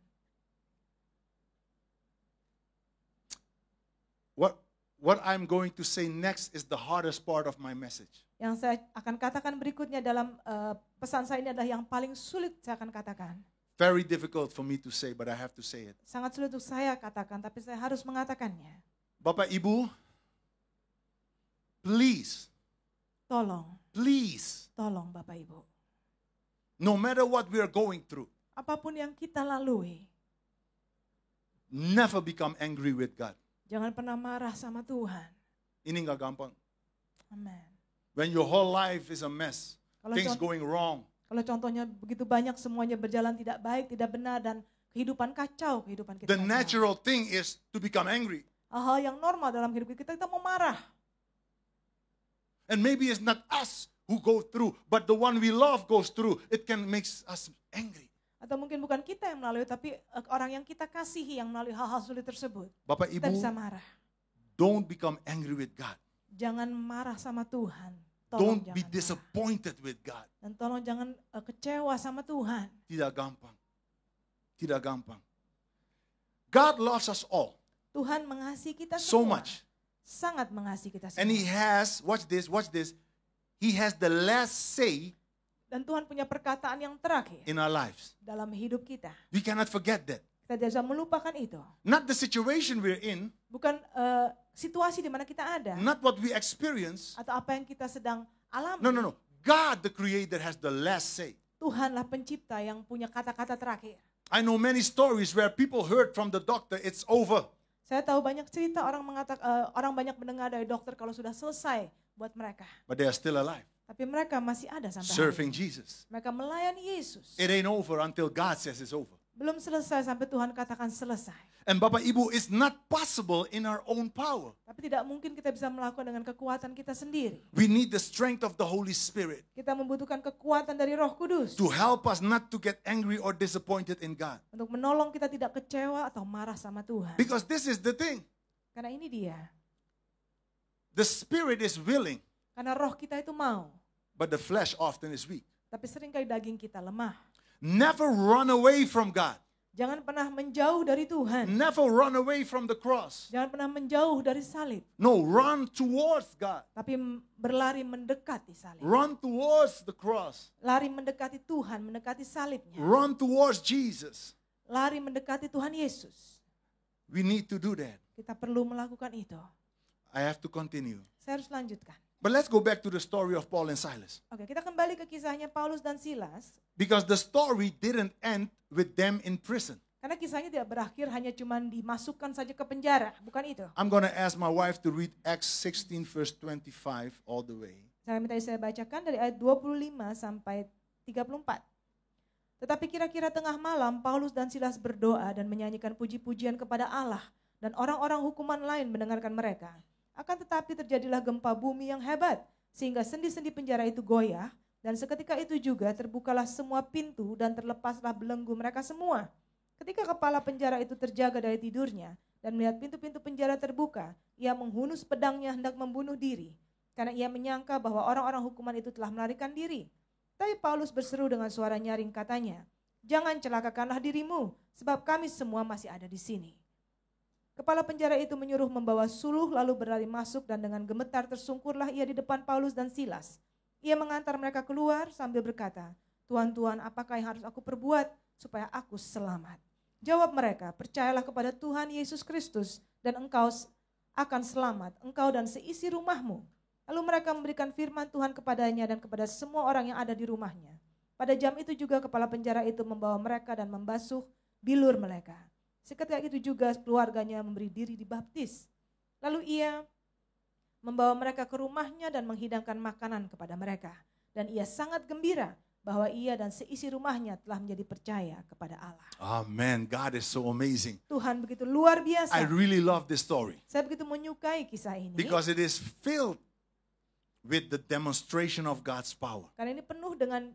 what I'm going to say next is the hardest part of my message. Yang saya akan katakan berikutnya dalam pesan saya ini adalah yang paling sulit saya akan katakan. Very difficult for me to say, but I have to say it. Sangat sulit untuk saya katakan, tapi saya harus mengatakannya. Bapak Ibu, please, Tolong Bapak Ibu. no matter what we are going through, Apapun yang kita lalui, never become angry with God. jangan pernah marah sama Tuhan. Ini nggak gampang. Amen. When your whole life is a mess, Kalau things contoh- going wrong, Kalau contohnya begitu banyak semuanya berjalan tidak baik, tidak benar, dan kehidupan kacau, kehidupan kita the kacau. natural thing is to become angry. Hal-hal yang normal dalam hidup kita mau marah. And maybe it's not us who go through, but the one we love goes through. It can make us angry. Atau mungkin bukan kita yang melalui, tapi orang yang kita kasihi yang melalui hal-hal sulit tersebut. Bapak Kita bisa Ibu, marah. don't become angry with God. Jangan marah sama Tuhan. Tolong Don't be jangan marah. disappointed with God. Dan tolong jangan kecewa sama Tuhan. Tidak gampang. Tidak gampang. God loves us all Tuhan mengasihi kita so semua. much. Sangat mengasihi kita And He semua. has, watch this, He has the last say Dan Tuhan punya perkataan yang terakhir in our lives. dalam hidup kita. We cannot forget that. Kita tidak bisa melupakan itu. Not the situation we're in, Bukan situasi di mana kita ada. not what we experience. Atau apa yang kita sedang alami. No. God, the Creator, has the last say. Tuhanlah pencipta yang punya kata-kata terakhir. I know many stories where people heard from the doctor, it's over. Saya tahu banyak cerita orang orang banyak mendengar dari dokter kalau sudah selesai buat mereka. But they are still alive, Tapi mereka masih ada sampai hari serving ini. Jesus. Mereka melayani Yesus. It ain't over until God says it's over. Belum selesai sampai Tuhan katakan selesai. And Bapak Ibu, it's not possible in our own power. Tapi tidak mungkin kita bisa melakukan dengan kekuatan kita sendiri. We need the strength of the Holy Spirit Kita membutuhkan kekuatan dari Roh Kudus to help us not to get angry or disappointed in God. untuk menolong kita tidak kecewa atau marah sama Tuhan. Because this is the thing. Karena ini dia. The Spirit is willing, Karena roh kita itu mau, but the flesh often is weak. tapi seringkali daging kita lemah. Never run away from God. Jangan pernah menjauh dari Tuhan. Never run away from the cross. Jangan pernah menjauh dari salib. No, run towards God. Tapi berlari mendekati salib. Run towards the cross. Lari mendekati Tuhan, mendekati salibnya. Run towards Jesus. Lari mendekati Tuhan Yesus. We need to do that. Kita perlu melakukan itu. I have to continue. Saya harus lanjutkan. But let's go back to the story of Paul and Silas. Oke, kita kembali ke kisahnya Paulus dan Silas. Because the story didn't end with them in prison. Karena kisahnya tidak berakhir hanya cuma dimasukkan saja ke penjara. Bukan itu. I'm going to ask my wife to read Acts 16 verse 25 all the way. Saya minta saya bacakan dari ayat 25 sampai 34. Tetapi kira-kira tengah malam Paulus dan Silas berdoa dan menyanyikan puji-pujian kepada Allah. Dan orang-orang hukuman lain mendengarkan mereka. Akan tetapi terjadilah gempa bumi yang hebat. Sehingga sendi-sendi penjara itu goyah. Dan seketika itu juga terbukalah semua pintu dan terlepaslah belenggu mereka semua. Ketika kepala penjara itu terjaga dari tidurnya dan melihat pintu-pintu penjara terbuka, ia menghunus pedangnya hendak membunuh diri. Karena ia menyangka bahwa orang-orang hukuman itu telah melarikan diri. Tapi Paulus berseru dengan suara nyaring katanya, "Jangan celakakanlah dirimu, sebab kami semua masih ada di sini." Kepala penjara itu menyuruh membawa suluh lalu berlari masuk dan dengan gemetar tersungkurlah ia di depan Paulus dan Silas. Ia mengantar mereka keluar sambil berkata, "Tuan-tuan, apakah yang harus aku perbuat supaya aku selamat?" Jawab mereka, "Percayalah kepada Tuhan Yesus Kristus dan engkau akan selamat, engkau dan seisi rumahmu." Lalu mereka memberikan firman Tuhan kepadanya dan kepada semua orang yang ada di rumahnya. Pada jam itu juga kepala penjara itu membawa mereka dan membasuh bilur mereka. Seketika itu juga keluarganya memberi diri dibaptis. Lalu ia membawa mereka ke rumahnya dan menghidangkan makanan kepada mereka. Dan ia sangat gembira bahwa ia dan seisi rumahnya telah menjadi percaya kepada Allah. Amen. God is so amazing. Tuhan begitu luar biasa. I really love this story Saya begitu menyukai kisah ini. because it is filled with the demonstration of God's power. Karena ini penuh dengan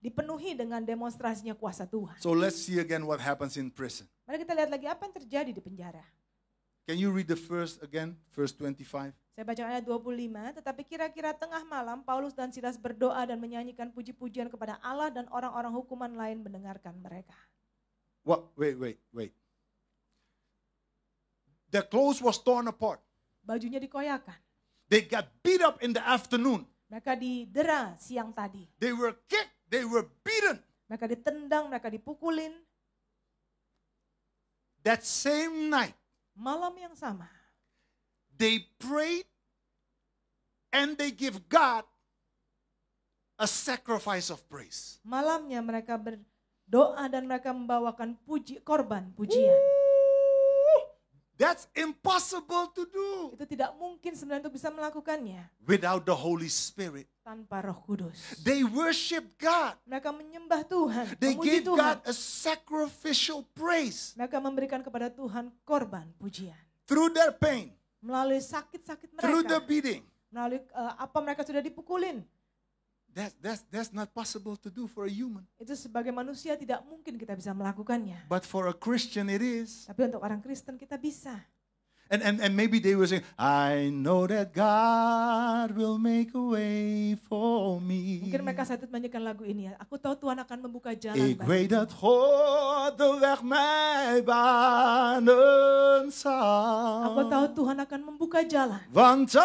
dipenuhi dengan demonstrasinya kuasa Tuhan. So let's see again what happens in prison. Mari kita lihat lagi apa yang terjadi di penjara. Can you read the first again, verse 25? Saya baca ayat 25, tetapi kira-kira tengah malam Paulus dan Silas berdoa dan menyanyikan puji-pujian kepada Allah dan orang-orang hukuman lain mendengarkan mereka. What? Wait. Their clothes was torn apart. bajunya dikoyakan. They got beat up in the afternoon. Mereka didera siang tadi. They were kicked. They were beaten. Mereka ditendang, mereka dipukulin. That same night, Malam yang sama, they prayed and they give God a sacrifice of praise. malamnya mereka berdoa dan mereka membawakan korban pujian. That's impossible to do Itu tidak mungkin sebenarnya untuk bisa melakukannya without the Holy Spirit. tanpa Roh Kudus. They worship God. Mereka menyembah Tuhan, They memuji gave Tuhan. God a sacrificial praise Mereka memberikan kepada Tuhan korban pujian. through their pain, Melalui sakit-sakit through the mereka, beating. melalui apa mereka sudah dipukulin. That's not possible to do for a human. Itu sebagai manusia tidak mungkin kita bisa melakukannya. But for a Christian it is. Tapi untuk orang Kristen kita bisa. And maybe they were saying, I know that God will make a way for me. Mungkin mereka saat itu menyanyikan lagu ini ya. Aku tahu Tuhan akan membuka jalan Ik bagi. weet dat God de weg mij banen Aku tahu zal. Tuhan akan membuka jalan. Want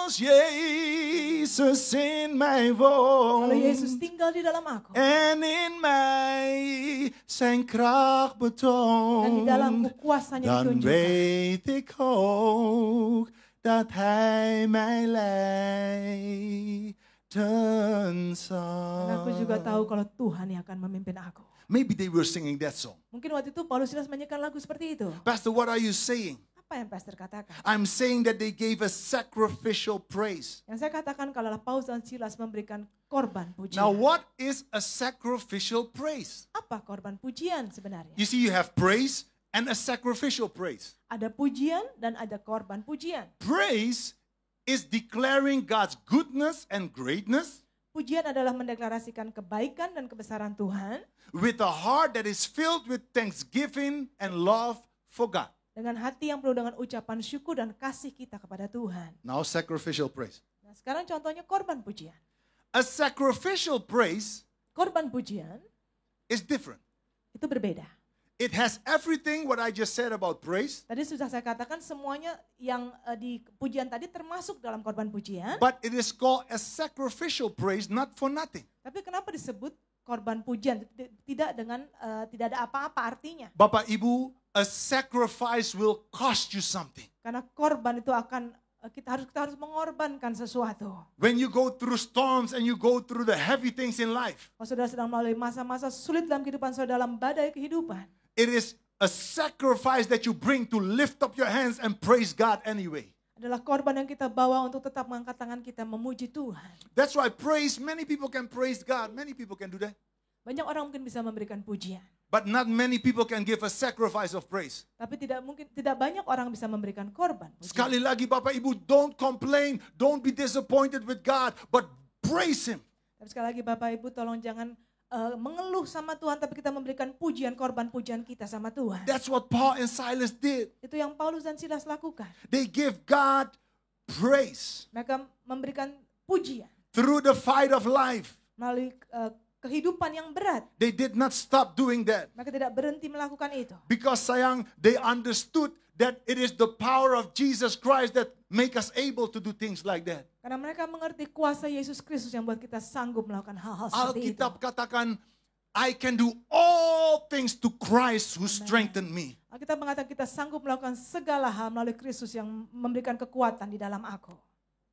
als Jezus in mij Kalau Yesus woont tinggal di dalam aku. en in mij zijn kracht Dan di dalamku betoont, kuasanya dan ditunjukkan. weet ik ook dat Hij mij leiden Dan zal. aku juga tahu kalau Tuhan yang akan memimpin aku. Maybe they were singing that song. Mungkin waktu itu Paulus Silas menyanyikan lagu seperti itu. Pastor, what are you saying? Apa yang pastor katakan? I'm saying that they gave a sacrificial praise. Yang saya katakan kalau Paulus dan Silas memberikan korban pujian. Now, what is a sacrificial praise? Apa korban pujian sebenarnya? You see, you have praise and a sacrificial praise. Ada pujian dan ada korban pujian. Praise is declaring God's goodness and greatness Pujian adalah mendeklarasikan kebaikan dan kebesaran Tuhan with a heart that is filled with thanksgiving and love for God. dengan hati yang penuh dengan ucapan syukur dan kasih kita kepada Tuhan. Now, sacrificial praise. Nah, sekarang contohnya korban pujian. A sacrificial praise Korban pujian is different. itu berbeda. It has everything what I just said about praise, Tadi sudah saya katakan semuanya yang di pujian tadi termasuk dalam korban pujian. but it is called a sacrificial praise, not for nothing. Tapi kenapa disebut korban pujian? Tidak ada apa-apa artinya. Bapak Ibu, a sacrifice will cost you something. Karena korban itu akan kita harus mengorbankan sesuatu. When you go through storms and you go through the heavy things in life, Kalau saudara sedang melalui masa-masa sulit dalam kehidupan saudara, dalam badai kehidupan, it is a sacrifice that you bring to lift up your hands and praise God anyway. adalah korban yang kita bawa untuk tetap mengangkat tangan kita memuji Tuhan. That's why praise, many people can praise God. Many people can do that. Banyak orang mungkin bisa memberikan pujian, But not many people can give a sacrifice of praise. tapi tidak banyak orang bisa memberikan korban pujian. Sekali lagi Bapak Ibu, don't complain, don't be disappointed with God, but praise Him. Tapi sekali lagi Bapak Ibu tolong jangan mengeluh sama Tuhan, tapi kita memberikan pujian, korban pujian kita sama Tuhan. That's what Paul and Silas did. Itu yang Paulus dan Silas lakukan. They give God praise Mereka memberikan pujian through the fight of life. melalui kehidupan yang berat. They did not stop doing that Mereka tidak berhenti melakukan itu. because sayang, they understood that it is the power of Jesus Christ that make us able to do things like that. Karena mereka mengerti kuasa Yesus Kristus yang buat kita sanggup melakukan hal-hal seperti itu. Alkitab katakan, I can do all things to Christ who strengthened me. Alkitab mengatakan kita sanggup melakukan segala hal melalui Kristus yang memberikan kekuatan di dalam aku.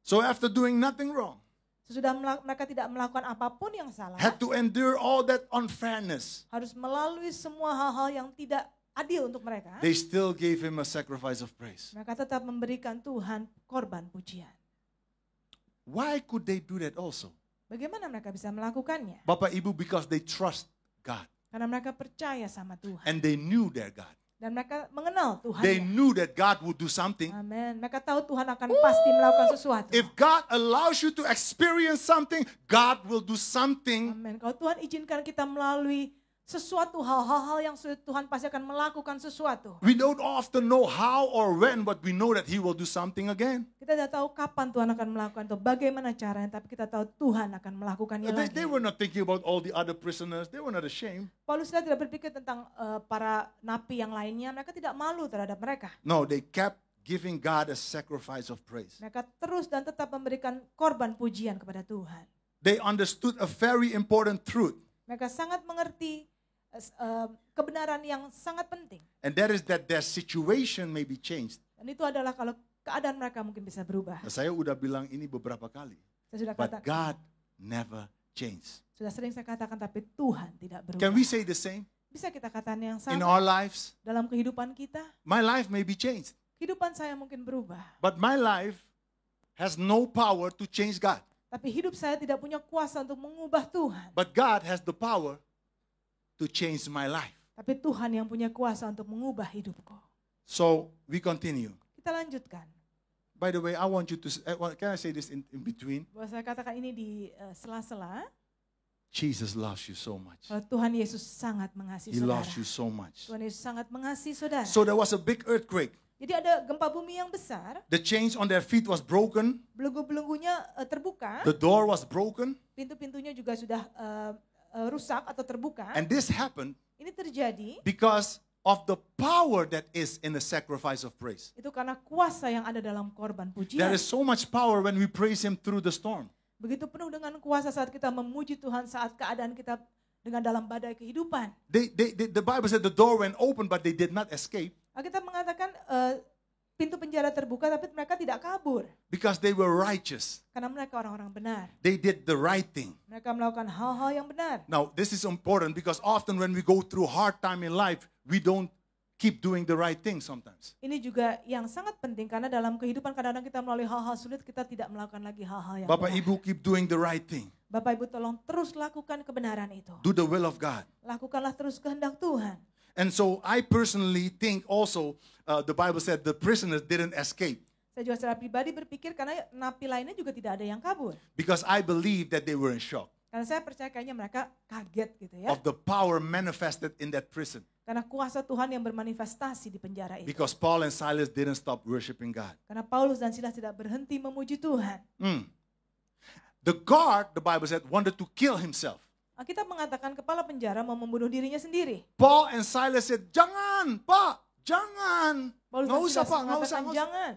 So after doing nothing wrong, Sesudah mereka tidak melakukan apapun yang salah, had to endure all that unfairness, harus melalui semua hal-hal yang tidak adil untuk mereka. they still gave him a sacrifice of praise. Mereka tetap memberikan Tuhan korban pujian. Why could they do that also? Bagaimana mereka bisa melakukannya? Bapak Ibu, because they trust God Karena mereka percaya sama Tuhan. and they knew their God. Dan mereka mengenal They Tuhan. knew that God would do something. Amin. Mereka tahu Tuhan akan pasti melakukan sesuatu. If God allows you to experience something, God will do something. Amin. Kalau Tuhan izinkan kita melalui sesuatu hal-hal yang sulit, Tuhan pasti akan melakukan sesuatu. We don't often know how or when, but we know that He will do something again. Kita tidak tahu kapan Tuhan akan melakukan itu, bagaimana caranya, tapi kita tahu Tuhan akan melakukannya lagi. They were not thinking about all the other prisoners. They were not ashamed. Paulus tidak berpikir tentang para napi yang lainnya, mereka tidak malu terhadap mereka. No, they kept giving God a sacrifice of praise. Mereka terus dan tetap memberikan korban pujian kepada Tuhan. They understood a very important truth, Mereka sangat mengerti kebenaran yang sangat penting. and that is that their situation may be changed. Dan itu adalah kalau keadaan mereka mungkin bisa berubah. Nah, saya udah bilang ini beberapa kali, Saya sudah but katakan, God never changed. sudah sering saya katakan, tapi Tuhan tidak berubah. Can we say the same Bisa kita katakan yang in sama our lives? dalam kehidupan kita. My life may be changed, Kehidupan saya mungkin berubah, but my life has no power to change God. tapi hidup saya tidak punya kuasa untuk mengubah Tuhan. But God has the power to change my life. Tapi Tuhan yang punya kuasa untuk mengubah hidupku. So we continue. Kita lanjutkan. By the way, I want you to, can I say this in between? Bahwa saya katakan ini di sela-sela. Jesus loves you so much. Kalau Tuhan Yesus sangat mengasihi He saudara. loves you so much. Tuhan Yesus sangat mengasihi saudara. So there was a big earthquake. Jadi ada gempa bumi yang besar. The chains on their feet was broken. Belenggu-belenggunya terbuka. The door was broken. Pintu-pintunya juga sudah rusak atau terbuka. And this happened Ini terjadi because of the power that is in the sacrifice of praise. itu karena kuasa yang ada dalam korban pujian. There is so much power when we praise Him through the storm. Begitu penuh dengan kuasa saat kita memuji Tuhan saat keadaan kita dengan dalam badai kehidupan. The Bible said the door went open, but they did not escape Alkitab mengatakan pintu penjara terbuka tapi mereka tidak kabur. because they were righteous. Karena mereka orang-orang benar. They did the right thing. Mereka melakukan hal-hal yang benar. Now, this is important because often when we go through hard time in life, we don't keep doing the right thing sometimes. Ini juga yang sangat penting karena dalam kehidupan kadang-kadang kita melalui hal-hal sulit kita tidak melakukan lagi hal-hal yang Bapak benar. Ibu, keep doing the right thing. Bapak Ibu tolong terus lakukan kebenaran itu. Do the will of God. Lakukanlah terus kehendak Tuhan. And so I personally think also, the Bible said the prisoners didn't escape Saya juga secara pribadi berpikir karena napi lainnya juga tidak ada yang kabur. because I believe that they were in shock Karena saya percaya kayaknya mereka kaget gitu ya. of the power manifested in that prison Karena kuasa Tuhan yang bermanifestasi di penjara itu. because Paul and Silas didn't stop worshiping God. Karena Paulus dan Silas tidak berhenti memuji Tuhan. The guard, the Bible said, wanted to kill himself. Alkitab mengatakan kepala penjara mau membunuh dirinya sendiri. Paul and Silas said, jangan, Pak, jangan. Paulus Nggak dan usah, Silas Pak, nggak usah, mengatakan nggak usah. jangan.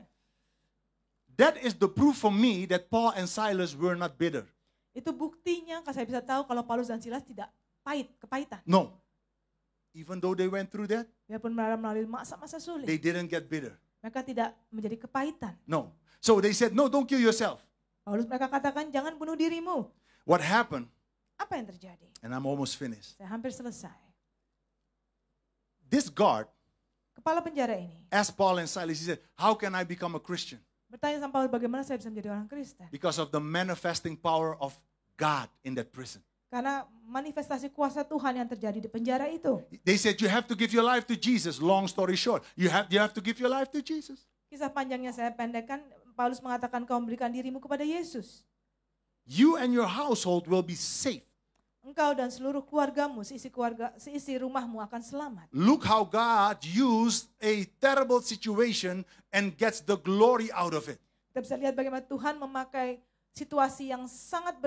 That is the proof for me that Paul and Silas were not bitter. Itu buktinya saya bisa tahu kalau Paulus dan Silas tidak kepahitan. No. Even though they went through that, Biarpun melalui masa-masa sulit, they didn't get bitter. mereka tidak menjadi kepahitan. No. So they said, no, don't kill yourself. Mereka katakan jangan bunuh dirimu. What happened, Apa yang terjadi? and I'm almost finished. Saya hampir selesai. This guard Kepala penjara ini asked Paul and Silas, he said, how can I become a Christian? bertanya sama Paulus, bagaimana saya bisa menjadi orang Kristen? Because of the manifesting power of God in that prison. Karena manifestasi kuasa Tuhan yang terjadi di penjara itu. They said, you have to give your life to Jesus. Long story short, you have to give your life to Jesus. Kisah panjangnya saya pendekkan, Paulus mengatakan kau memberikan dirimu kepada Yesus. You and your household will be safe. Engkau dan seluruh keluargamu, seisi rumahmu akan selamat. Look how God used a terrible situation and gets the glory out of it. Kita bisa lihat bagaimana Tuhan memakai situasi yang sangat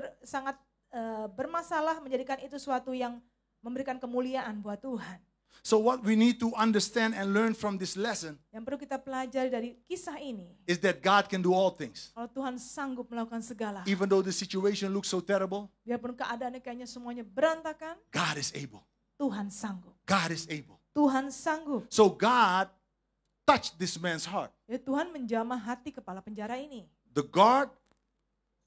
bermasalah, menjadikan itu suatu yang memberikan kemuliaan buat Tuhan. So what we need to understand and learn from this lesson Yang perlu kita pelajari dari kisah ini, is that God can do all things. kalau Tuhan sanggup melakukan segala hal. Even though the situation looks so terrible, Biarpun keadaannya kayaknya semuanya berantakan, God is able. Tuhan sanggup. God is able. Tuhan sanggup. So God touched this man's heart. Ya, Tuhan menjamah hati kepala penjara ini. The guard,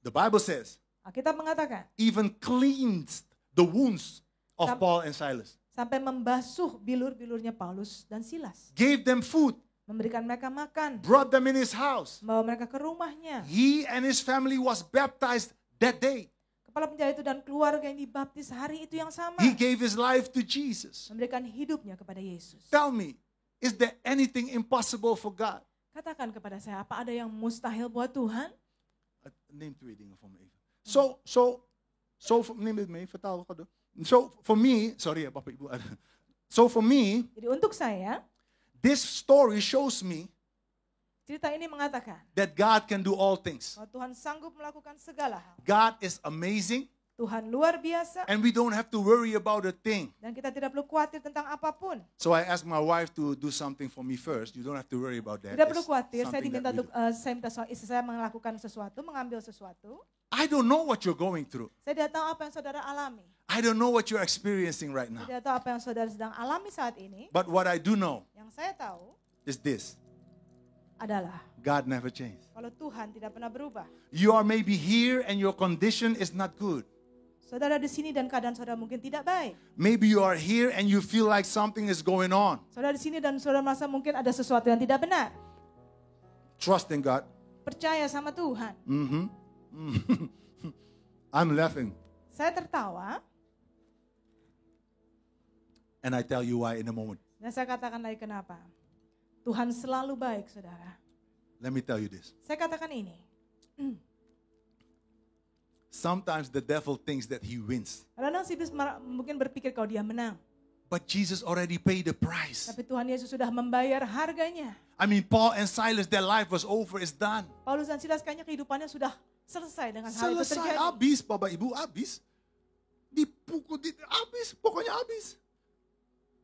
the Bible says, Alkitab mengatakan, even cleansed the wounds of Sam- Paul and Silas. sampai membasuh bilur-bilurnya Paulus dan Silas. Gave them food, Memberikan mereka makan, brought them in his house. membawa mereka ke rumahnya. He and his family was baptized that day. Kepala penjara itu dan keluarga yang dibaptis hari itu yang sama. He gave his life to Jesus. Memberikan hidupnya kepada Yesus. Tell me, is there anything impossible for God? Katakan kepada saya, apa ada yang mustahil buat Tuhan? Name to reading from me. So name it me, vertaal ko doon. So for me, sorry Bapak Ibu. So for me, Jadi untuk saya, this story shows me cerita ini mengatakan that God can do all things. bahwa Tuhan sanggup melakukan segala hal. God is amazing. Tuhan luar biasa. And we don't have to worry about a thing. Dan kita tidak perlu khawatir tentang apapun. So I asked my wife to do something for me first. You don't have to worry about that. Tidak perlu It's khawatir, saya something diminta that we untuk do. saya minta istri saya melakukan sesuatu, mengambil sesuatu. I don't know what you're going through. Saya tidak tahu apa yang saudara alami. I don't know what you're experiencing right now. Saya tidak tahu apa yang saudara sedang alami saat ini. But what I do know Yang saya tahu is this. adalah God never changed. kalau Tuhan tidak pernah berubah. You are maybe here and your condition is not good. Saudara di sini dan keadaan saudara mungkin tidak baik. Maybe you are here and you feel like something is going on. Saudara di sini dan saudara merasa mungkin ada sesuatu yang tidak benar. Trust in God. Percaya sama Tuhan. I'm laughing. Saya tertawa And I tell you why in a moment. dan saya katakan lagi kenapa. Tuhan selalu baik, saudara. Let me tell you this. Saya katakan ini. Sometimes the devil thinks that he wins. Kadang-kadang si iblis mungkin berpikir kalau dia menang. But Jesus already paid the price. Tapi Tuhan Yesus sudah membayar harganya. I mean, Paul and Silas, their life was over, it's done. Paulus dan Silas kayaknya kehidupannya sudah selesai dengan hal itu Selesai, terjadi. habis, Bapak Ibu, habis. Dipukul, habis, pokoknya habis.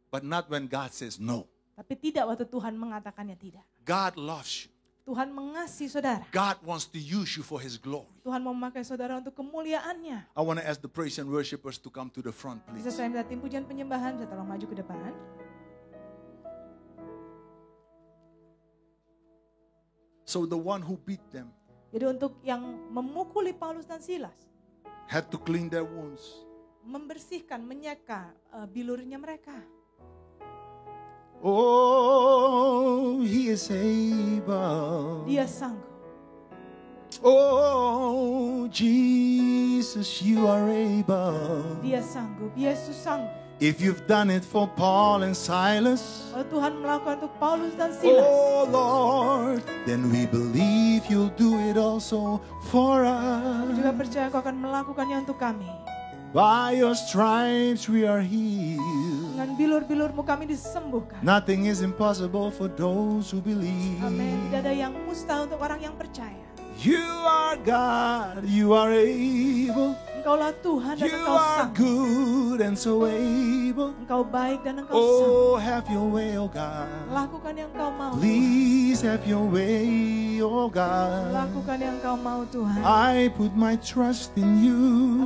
But not when God says no. Tapi tidak waktu Tuhan mengatakannya tidak. God loves you. Tuhan mengasihi saudara. God wants to use you for His glory. Tuhan mau memakai saudara untuk kemuliaannya. I want to ask the praise and worshipers to come to the front, Bisa please. saya minta tim pujian penyembahan, saya tolong maju ke depan. So the one who beat them Jadi untuk yang memukuli Paulus dan Silas, had to clean their wounds. membersihkan, menyeka bilurnya mereka. Oh, He is able. Dia sanggup. Oh, Jesus, you are able. Dia sanggup. Yesus sanggup. If you've done it for Paul and Silas, Kalau Tuhan melakukan untuk Paulus dan Silas, oh Lord, then we believe you'll do it also for kami juga us. percaya Kau akan melakukannya untuk kami. By your stripes we are healed. Dengan bilur-bilurmu kami disembuhkan. Nothing is impossible for those who believe. Amin. Tidak ada yang mustahil untuk orang yang percaya. You are God, you are able. Engkaulah Tuhan dan You Engkau are sanggup. good and so able. Engkau baik dan Engkau sanggup. Oh, have your way, oh God. Lakukan yang Engkau mau, Tuhan. Please have your way, oh God. Lakukan yang Engkau mau, Tuhan. I put my trust in you.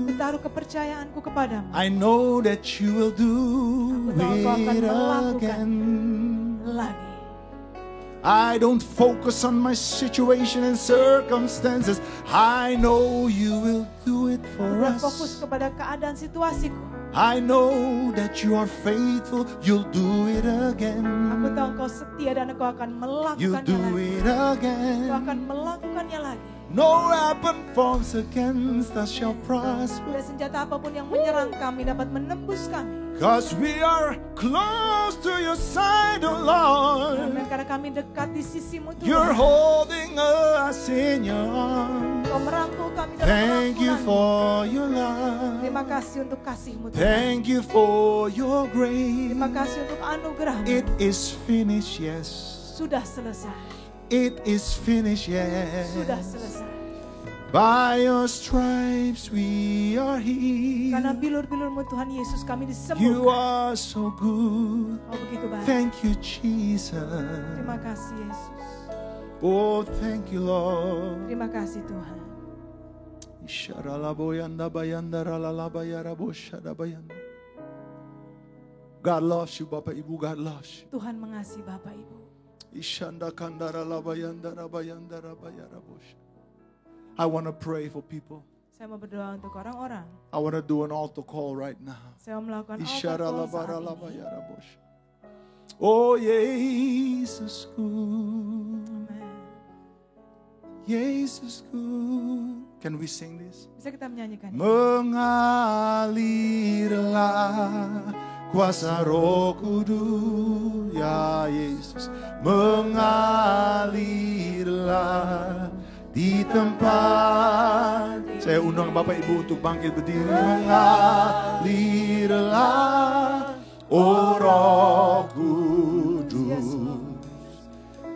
Aku taruh kepercayaanku kepadamu. I know that you will do Aku tahu Kau akan it melakukan again. lagi. I don't focus on my situation and circumstances. I know you will do it for Aku fokus us. kepada keadaan situasiku. I know that you are faithful. You'll do it Aku again. tahu Engkau setia dan Engkau akan You melakukannya do lagi. it Engkau again. akan melakukannya lagi. No weapon formed against us shall prosper. Dan senjata apapun yang menyerang kami dapat menembus kami. Cause we are close to your side, oh Lord. Amin. Karena kami dekat di sisimu, You're Tuhan. holding us in your arms. Engkau merangkul kami dalam Thank you rangkulanmu. for your love. Terima kasih untuk kasih-Mu, Tuhan. Thank you for your grace. Terima kasih untuk anugerah-Mu. It is finished, yes. Sudah selesai. It is finished, yes. Sudah selesai. By your stripes we are healed. Karena bilur-bilur-Mu Tuhan Yesus kami You disembuhkan. are so good. Kau begitu baik. Thank you, Jesus. Terima kasih Yesus. Oh, thank you, Lord. Terima kasih Tuhan. God loves you, Bapak Ibu. God loves you. Tuhan mengasihi Bapak Ibu. I want to pray for people. Saya mau berdoa untuk orang-orang. I want to do an altar call right now. Saya mau melakukan altar call saat ini. Oh, Yesusku. Amen. Yesusku. Can we sing this? Bisa kita menyanyikan ini? Mengalirlah kuasa Roh Kudus, ya Yesus. Mengalirlah di tempat. Saya undang Bapak Ibu untuk bangkit berdiri. Mengalirlah, oh Roh Kudus,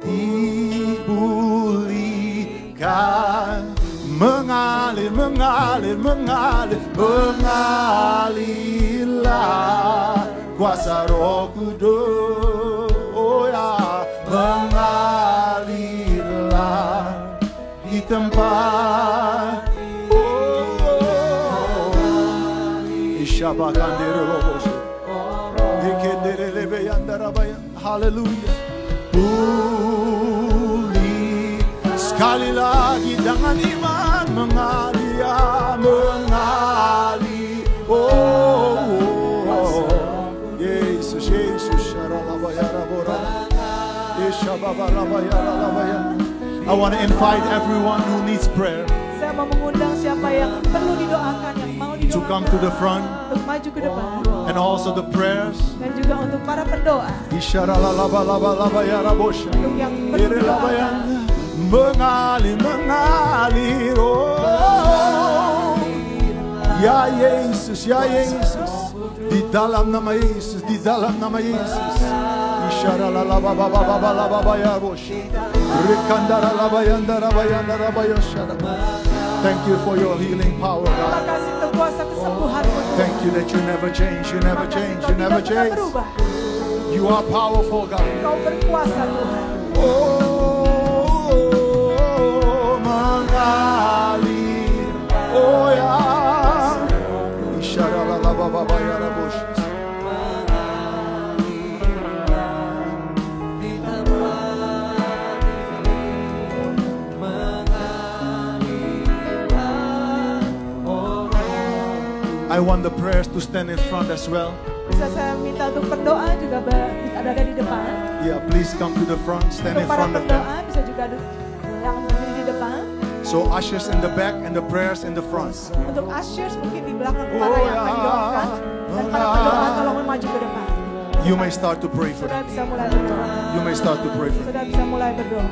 dipulihkan. Mengalir, mengalir. mengalir, mengalir, mengalirlah kuasa Roh Kudus. Oh ya, mengalirlah di tempat. Haleluya. Pulih sekali lagi dengan iman, mengalir, mengalir. Yesus, Yesus. I want to invite everyone who needs prayer Saya mau mengundang siapa yang perlu didoakan, yang mau to didoakan, come to the front, untuk maju ke depan, and also the prayers. dan juga untuk para pendoa, untuk yang perlu didoakan. Mengalir, mengalir, oh ya Yesus, ya Yesus, di dalam nama Yesus, di dalam nama Yesus. Thank you for your healing power, Terima God. kasih untuk kuasa kesembuhan-Mu. Thank you that you never change, you never change, you never Kau tidak pernah change. berubah. You are powerful, God. Kau berkuasa, Tuhan. Oh, mengalir, oh ya. I want the prayers to stand in front as well. Bisa saya minta untuk berdoa juga ada di depan. Yeah, please come to the front, stand in Untuk para front of them. pendoa bisa juga ada yang berdiri di depan. So ushers in the back and the prayers in the front. Untuk ushers mungkin di belakang para yang akan didoakan, dan para pendoa tolong maju ke depan. You may start to pray for Saudara them. bisa mulai berdoa. You may start to pray for them. Saudara bisa mulai berdoa.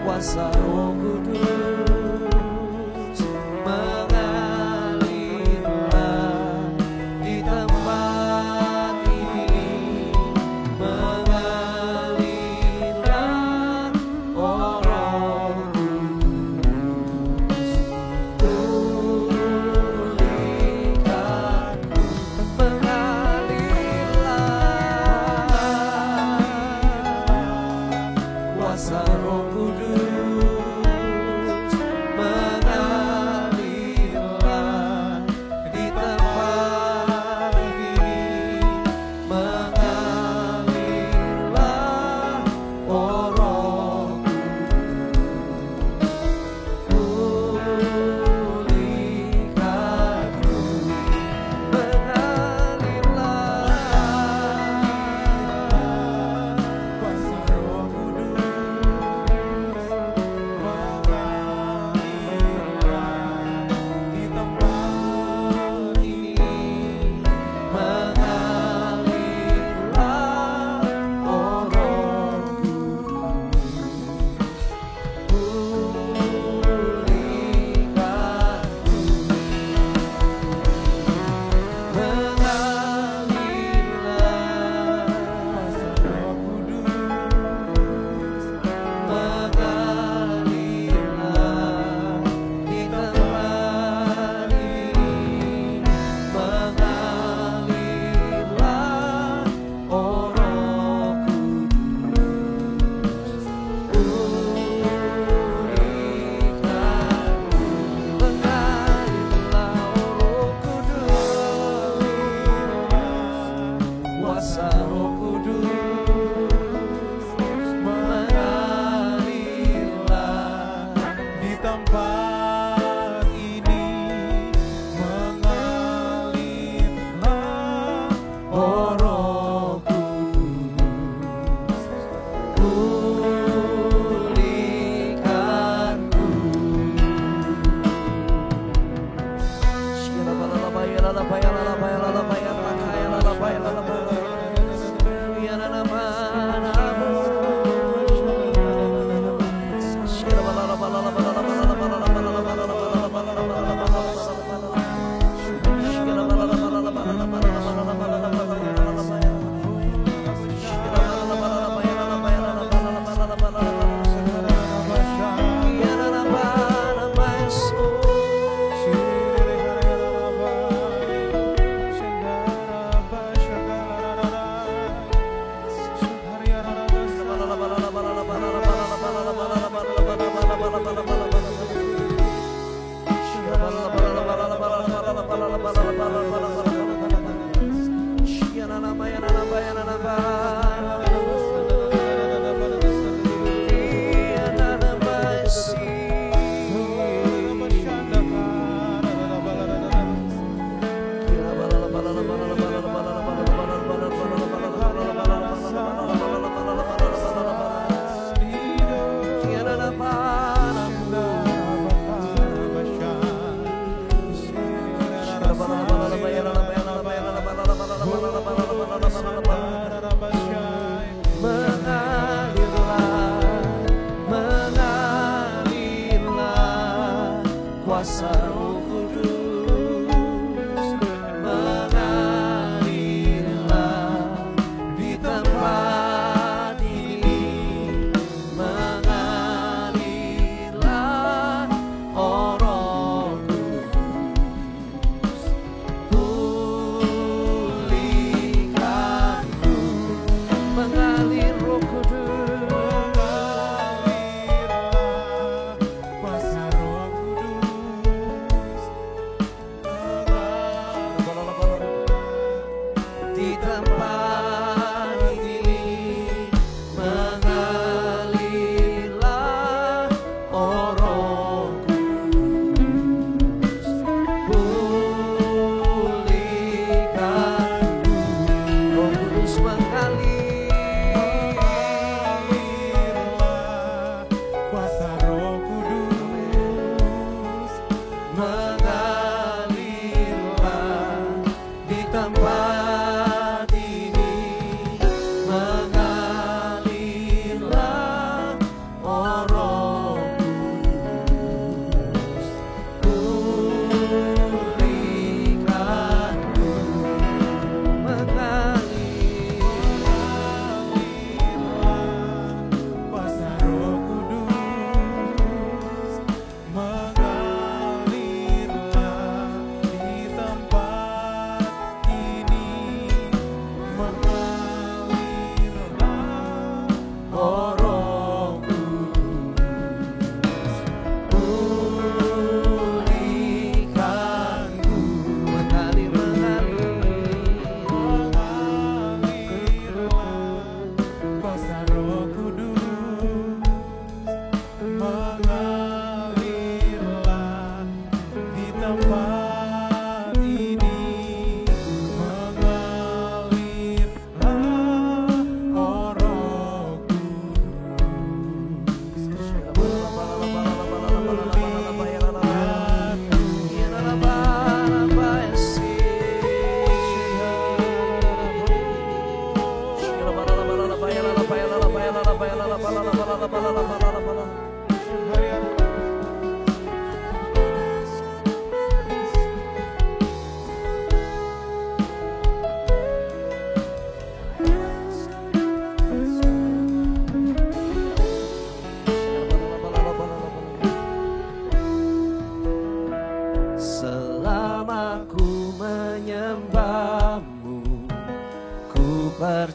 Kuasa Roh Kudus mengalirlah di tempat ini, mengalirlah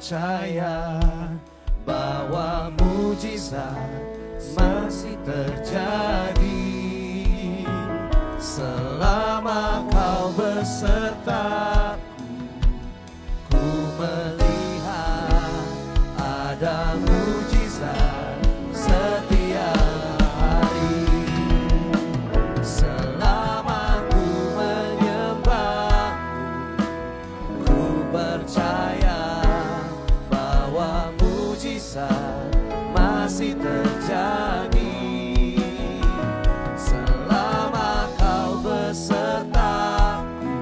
percaya bahwa mujizat masih terjadi selama kau besertaku. Ku melihat ada mujizat setiap hari selama ku menyembahmu. Ku percaya bahwa mujizat masih terjadi selama kau besertaku.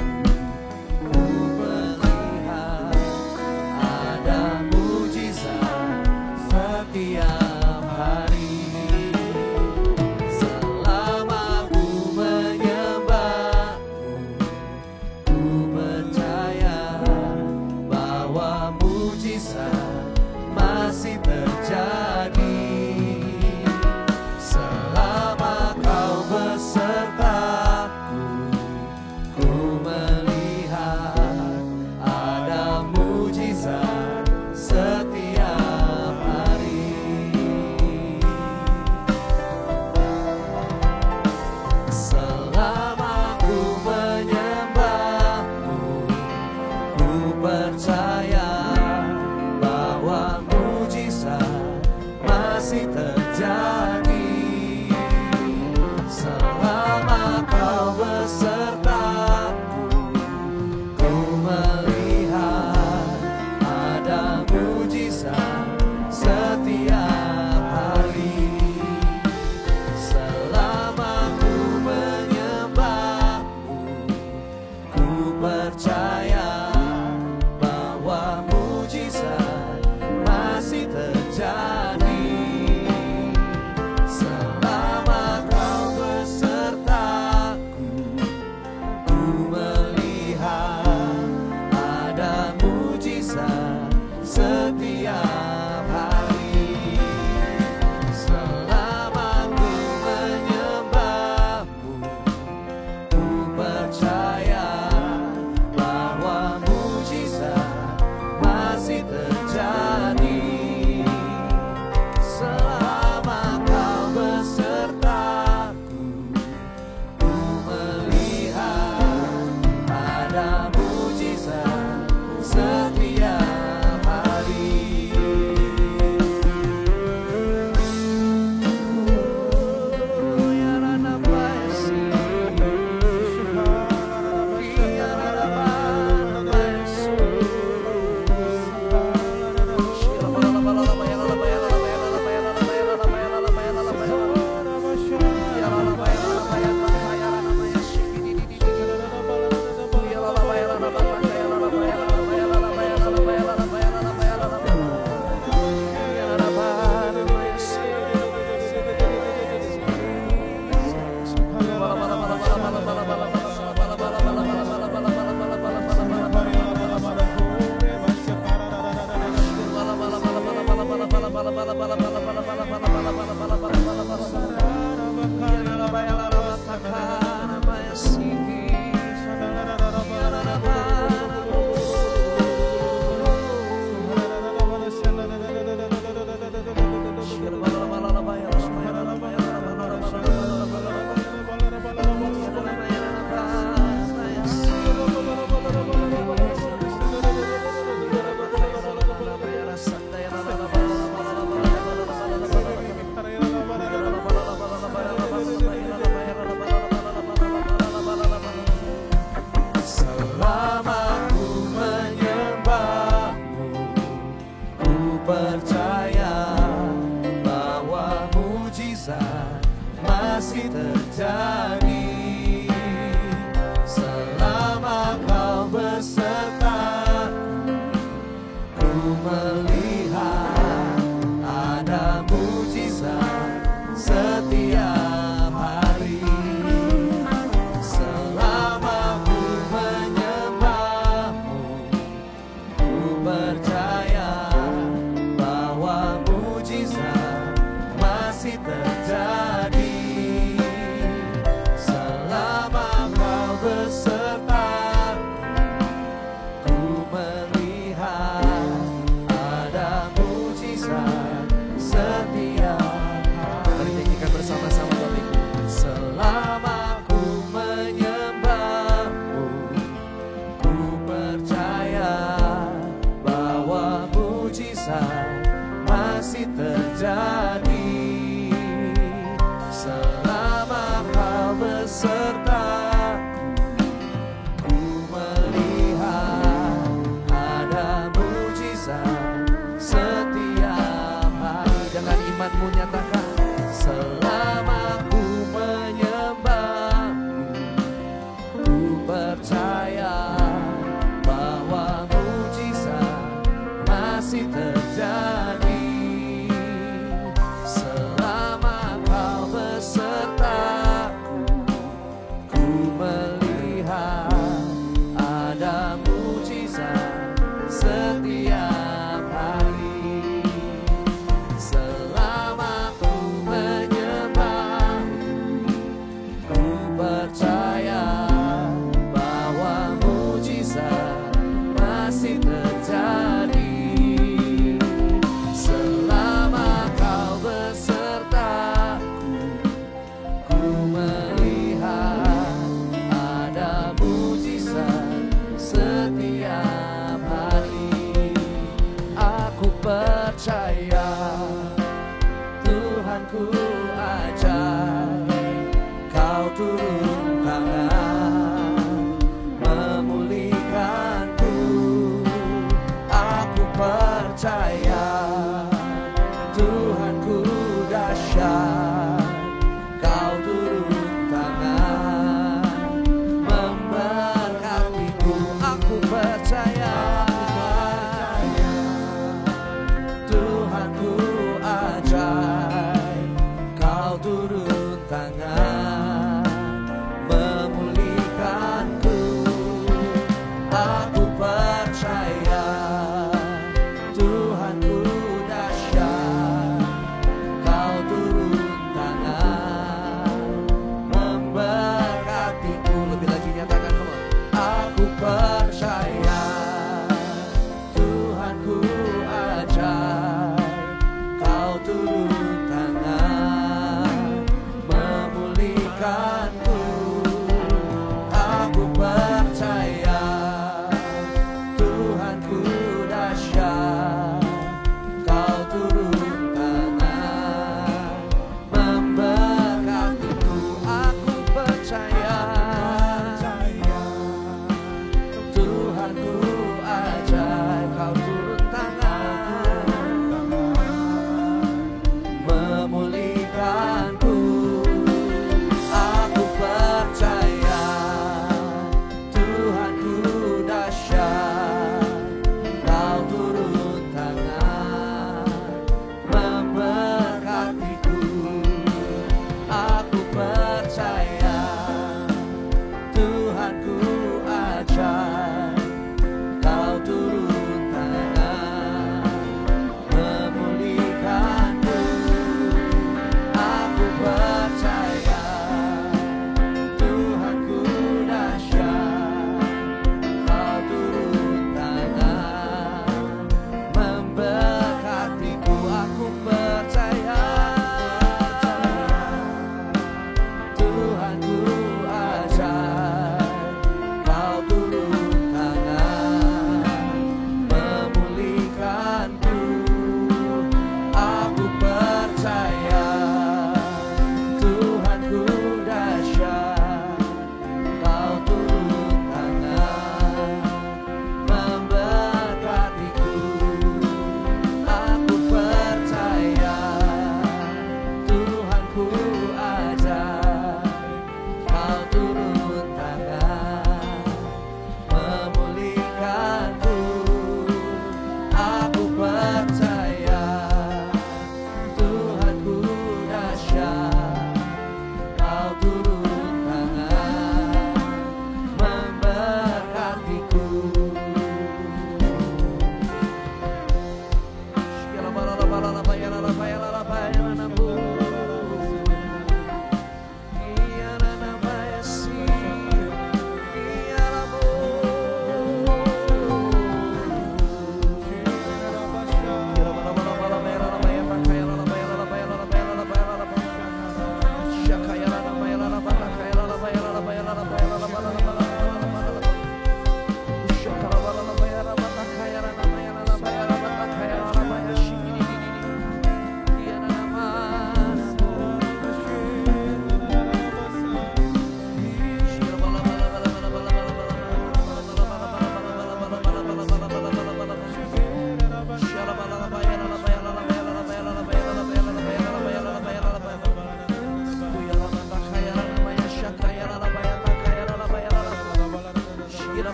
Ku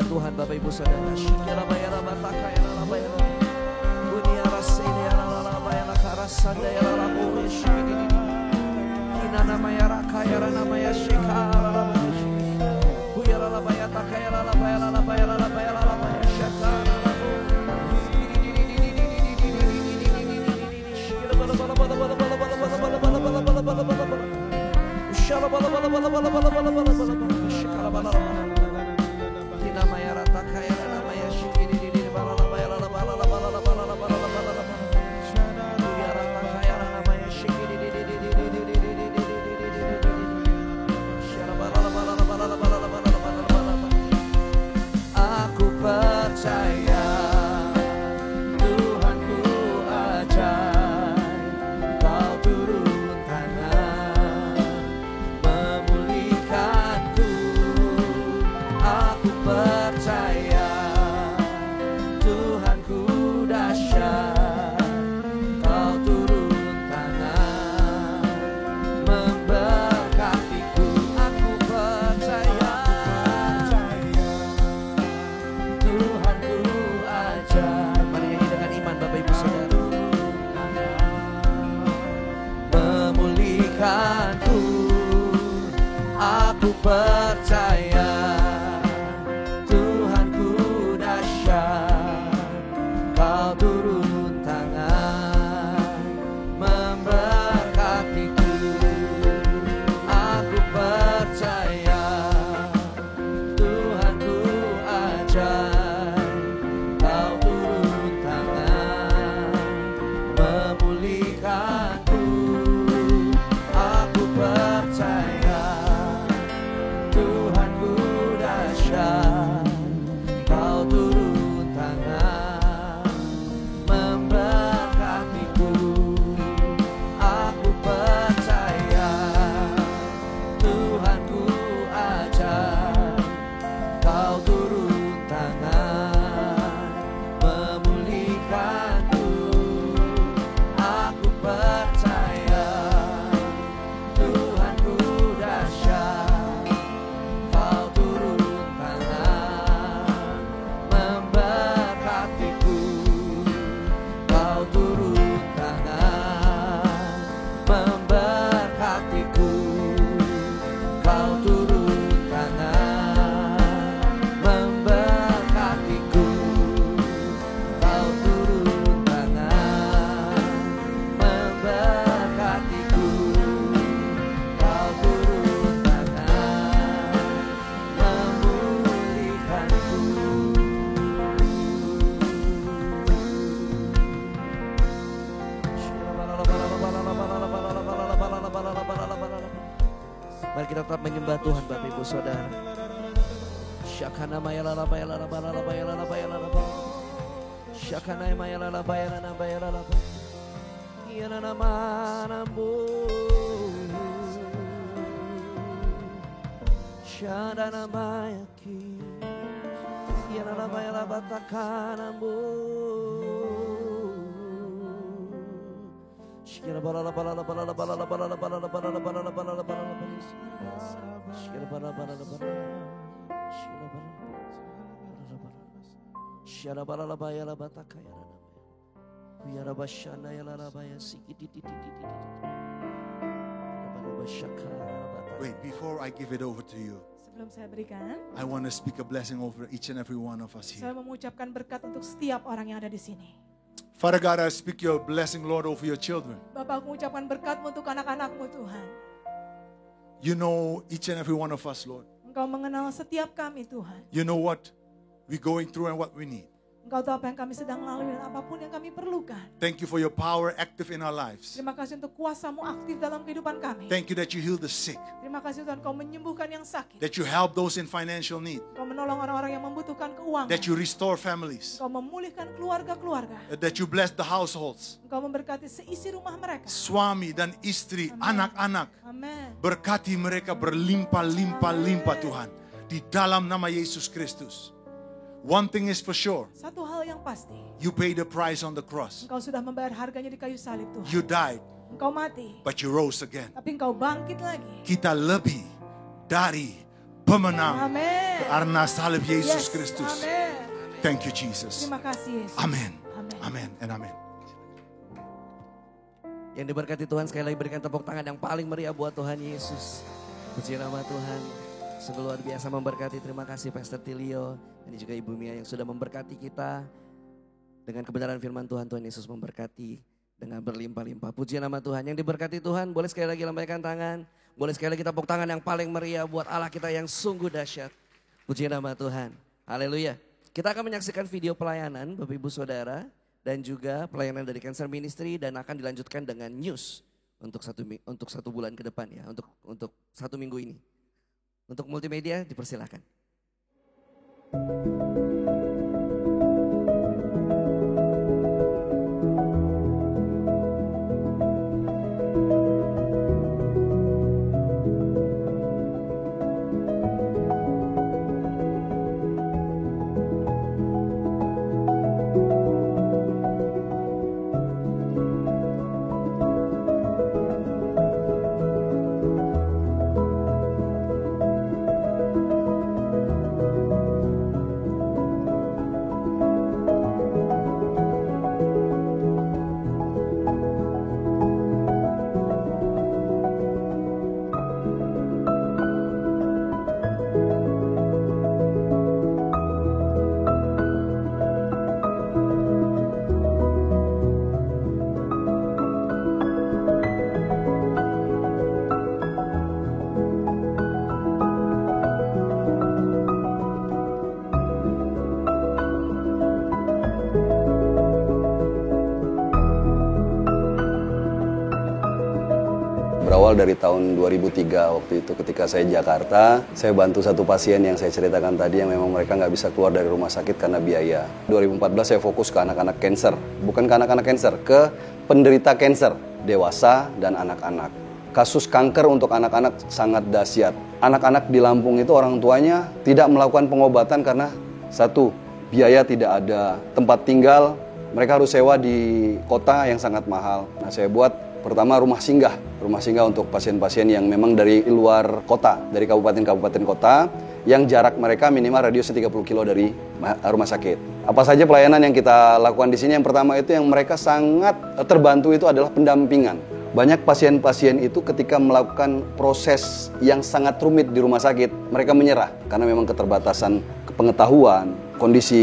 menyembah Tuhan Bapak Ibu Saudara. Shikira bayara bataka ya la bayara. Dunia rasini ya la bayara karasanda ya la bore shikiri. Ina nama ya raka ya nama ya shikara la bayara. Kuyara la bayata kaya la bayara la bayara la bayara la bayara shakara la bore. Shikira bala bala bala bala bala bala bala bala bala bala bala bala bala. Shala bala bala bala bala bala bala bala bala bala. Shikara bala bala. Namaya rata kaya namaya shikiri di bala la bala la bala la bala la bala la bala la bala la bala. Ya rata kaya namaya shikiri di. Shara bala la bala la bala la bala la bala la bala la bala. Aku percaya Tuhanku ajaib, Kau turun tangan memulihkanku. Aku percaya Tuhanku dahsyat, Kau turun tangan memberkatiku. Aku percaya Tuhanku ajaib. Mari nyanyi dengan iman Bapak Ibu Saudara. Memulihkanku, aku percaya Tuhanku dahsyat, Kau turun tangan memberkatiku. Aku percaya Tuhanku ajaib, Kau turun tangan memulihkanku. Aku percaya Tuhanku dahsyat, Kau turun tangan memberkatiku. Aku percaya Tuhanku ajaib, Kau turun tangan memulihkanku. Aku percaya Tuhanku dahsyat, Kau turun tangan memberkatiku. Kau turun tangan memberkatiku. Kau turun tangan memberkatiku. Kau turun tangan memberkatiku. Kau turun tangan memulihkanku. Mari kita tetap menyembah Tuhan Bapak Ibu Saudara. Syakana mayala bayala bayala bayala bayala bayala. Syakana mayala bayala bayala bayala. Yana nama nambu. Syadana mayaki. Yana bayala batakanambu. Shikira bala bala bala bala bala bala bala bala bala bala bala. Shikira bala bala bala. Shikira bala bala. Shara bala bala batakaya. Kuyara bashana yala baya sikiti. Wait, before I give it over to you, Sebelum saya berikan, I want to speak a blessing over each and every one of us saya here. mengucapkan berkat untuk setiap orang yang ada di sini. Father God, I speak your blessing, Lord, over your children. Bapak, aku mengucapkan berkat-Mu untuk anak-anak-Mu, Tuhan. You know each and every one of us, Lord. Engkau mengenal setiap kami, Tuhan. You know what we're going through and what we need. Engkau tahu apa yang kami sedang lalui dan apapun yang kami perlukan. Thank you for your power active in our lives. Terima kasih untuk kuasa-Mu aktif dalam kehidupan kami. Thank you that you heal the sick, Terima kasih Tuhan, Kau menyembuhkan yang sakit. that you help those in financial need, Kau menolong orang-orang yang membutuhkan keuangan. that you restore families, Kau memulihkan keluarga-keluarga. that you bless the households. Engkau memberkati seisi rumah mereka. Suami dan istri, Amen. anak-anak, Amin. berkati mereka berlimpah-limpah-limpah Tuhan. Di dalam nama Yesus Kristus. One thing is for sure, Satu hal yang pasti, you paid the price on the cross. Engkau sudah membayar harganya di kayu salib, Tuhan. You died, Engkau mati, but you rose again. tapi Engkau bangkit lagi. Kita lebih dari pemenang. Amin. Karena salib Yesus Yes. Kristus. Amin. Thank you Jesus. Terima kasih Yesus. Amin. Amin. Amin and amin. Yang diberkati Tuhan, sekali lagi berikan tepuk tangan yang paling meriah buat Tuhan Yesus. Puji nama Tuhan. Sungguh luar biasa memberkati. Terima kasih Pastor Tilio dan juga Ibu Mia yang sudah memberkati kita. Dengan kebenaran firman Tuhan, Tuhan Yesus memberkati dengan berlimpah-limpah. Puji nama Tuhan. Yang diberkati Tuhan, boleh sekali lagi lambaikan tangan. Boleh sekali lagi tepuk tangan yang paling meriah buat Allah kita yang sungguh dahsyat. Puji nama Tuhan. Haleluya. Kita akan menyaksikan video pelayanan Bapak Ibu Saudara. Dan juga pelayanan dari Cancer Ministry dan akan dilanjutkan dengan news untuk satu bulan ke depan ya. Untuk 1 minggu ini. Untuk multimedia dipersilakan. Berawal dari tahun 2003 waktu itu ketika saya di Jakarta, saya bantu satu pasien yang saya ceritakan tadi yang memang mereka nggak bisa keluar dari rumah sakit karena biaya. 2014 saya fokus ke anak-anak cancer, bukan ke anak-anak cancer, ke penderita cancer, dewasa dan anak-anak. Kasus kanker untuk anak-anak sangat dahsyat. Anak-anak di Lampung itu orang tuanya tidak melakukan pengobatan karena satu, biaya tidak ada, tempat tinggal, mereka harus sewa di kota yang sangat mahal. Nah saya buat pertama rumah singgah untuk pasien-pasien yang memang dari luar kota, dari kabupaten-kabupaten kota, yang jarak mereka minimal radius 30 kilo dari rumah sakit. Apa saja pelayanan yang kita lakukan di sini? Yang pertama itu yang mereka sangat terbantu itu adalah pendampingan. Banyak pasien-pasien itu ketika melakukan proses yang sangat rumit di rumah sakit, mereka menyerah karena memang keterbatasan pengetahuan, kondisi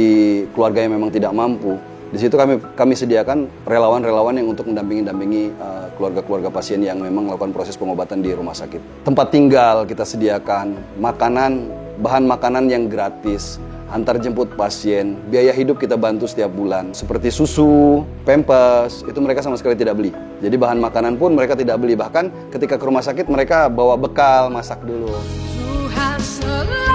keluarga yang memang tidak mampu. Di situ kami sediakan relawan-relawan yang untuk mendampingi keluarga-keluarga pasien yang memang melakukan proses pengobatan di rumah sakit. Tempat tinggal kita sediakan, makanan, bahan makanan yang gratis, antar jemput pasien, biaya hidup kita bantu setiap bulan. Seperti susu, pampers, itu mereka sama sekali tidak beli. Jadi bahan makanan pun mereka tidak beli. Bahkan ketika ke rumah sakit mereka bawa bekal, masak dulu. Tuhan selalu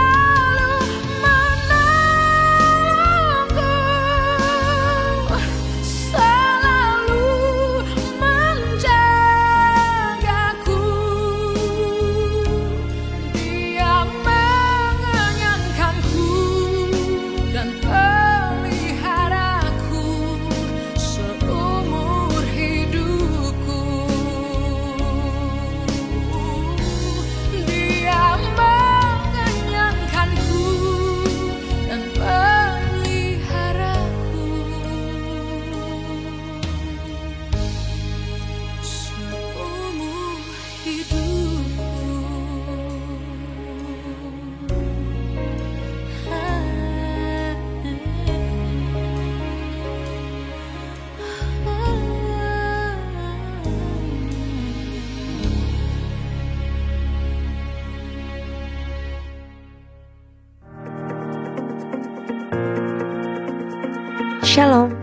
Shalom,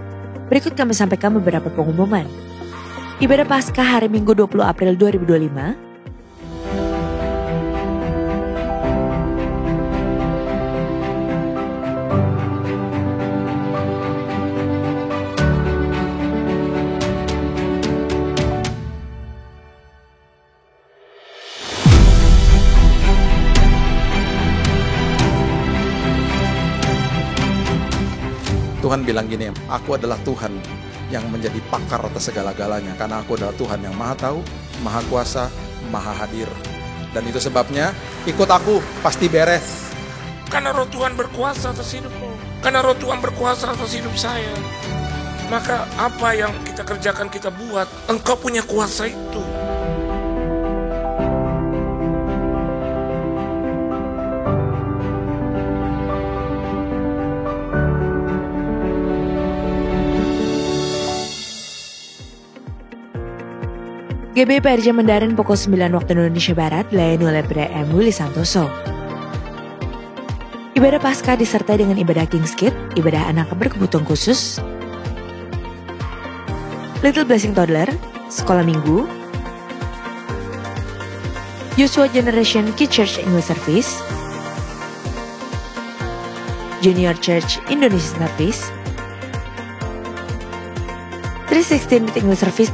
berikut kami sampaikan beberapa pengumuman. Ibadah Paskah hari Minggu 20 April 2025, Tuhan bilang gini, aku adalah Tuhan yang menjadi pakar atas segala-galanya. Karena aku adalah Tuhan yang maha tahu, maha kuasa, maha hadir. Dan itu sebabnya ikut aku, pasti beres. Karena roh Tuhan berkuasa atas hidupmu. Karena roh Tuhan berkuasa atas hidup saya. Maka apa yang kita kerjakan, kita buat, engkau punya kuasa itu. GBPRJ Mandarin pukul 9 waktu Indonesia Barat dilayani oleh PM Willy Santoso. Ibadah Paskah disertai dengan ibadah King's Kid, ibadah anak berkebutuhan khusus, Little Blessing Toddler, sekolah minggu, Joshua Generation Kid Church English Service, Junior Church Indonesia Service, 316 English Service,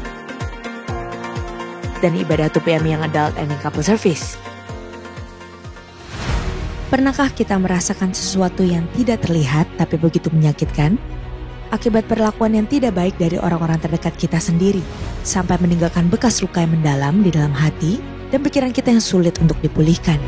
dan ibadah 2 PM yang adult and couple service. Pernahkah kita merasakan sesuatu yang tidak terlihat tapi begitu menyakitkan? Akibat perlakuan yang tidak baik dari orang-orang terdekat kita sendiri, sampai meninggalkan bekas luka yang mendalam di dalam hati dan pikiran kita yang sulit untuk dipulihkan.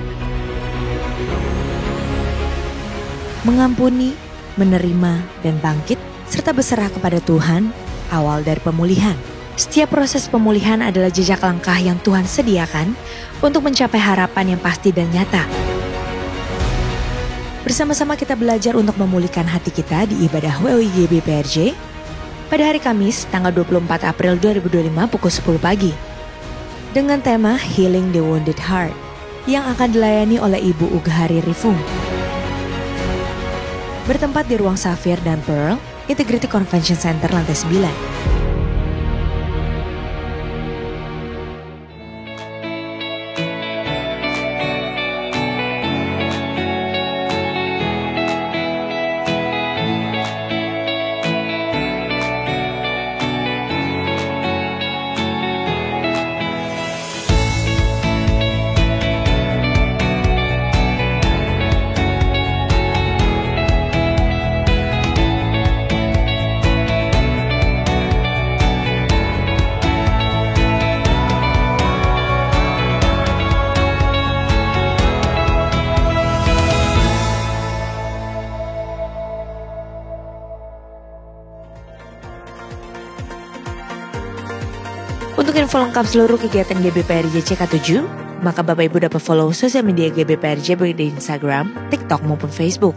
Mengampuni, menerima, dan bangkit, serta berserah kepada Tuhan, awal dari pemulihan. Setiap proses pemulihan adalah jejak langkah yang Tuhan sediakan untuk mencapai harapan yang pasti dan nyata. Bersama-sama kita belajar untuk memulihkan hati kita di ibadah WOIGBPRJ pada hari Kamis tanggal 24 April 2025 pukul 10 pagi. Dengan tema Healing the Wounded Heart yang akan dilayani oleh Ibu Ughari Rifung. Bertempat di Ruang Safir dan Pearl, Integrity Convention Center lantai 9. Untuk info lengkap seluruh kegiatan GBPRJ CK7, maka Bapak Ibu dapat follow sosial media GBPRJ baik di Instagram, TikTok maupun Facebook.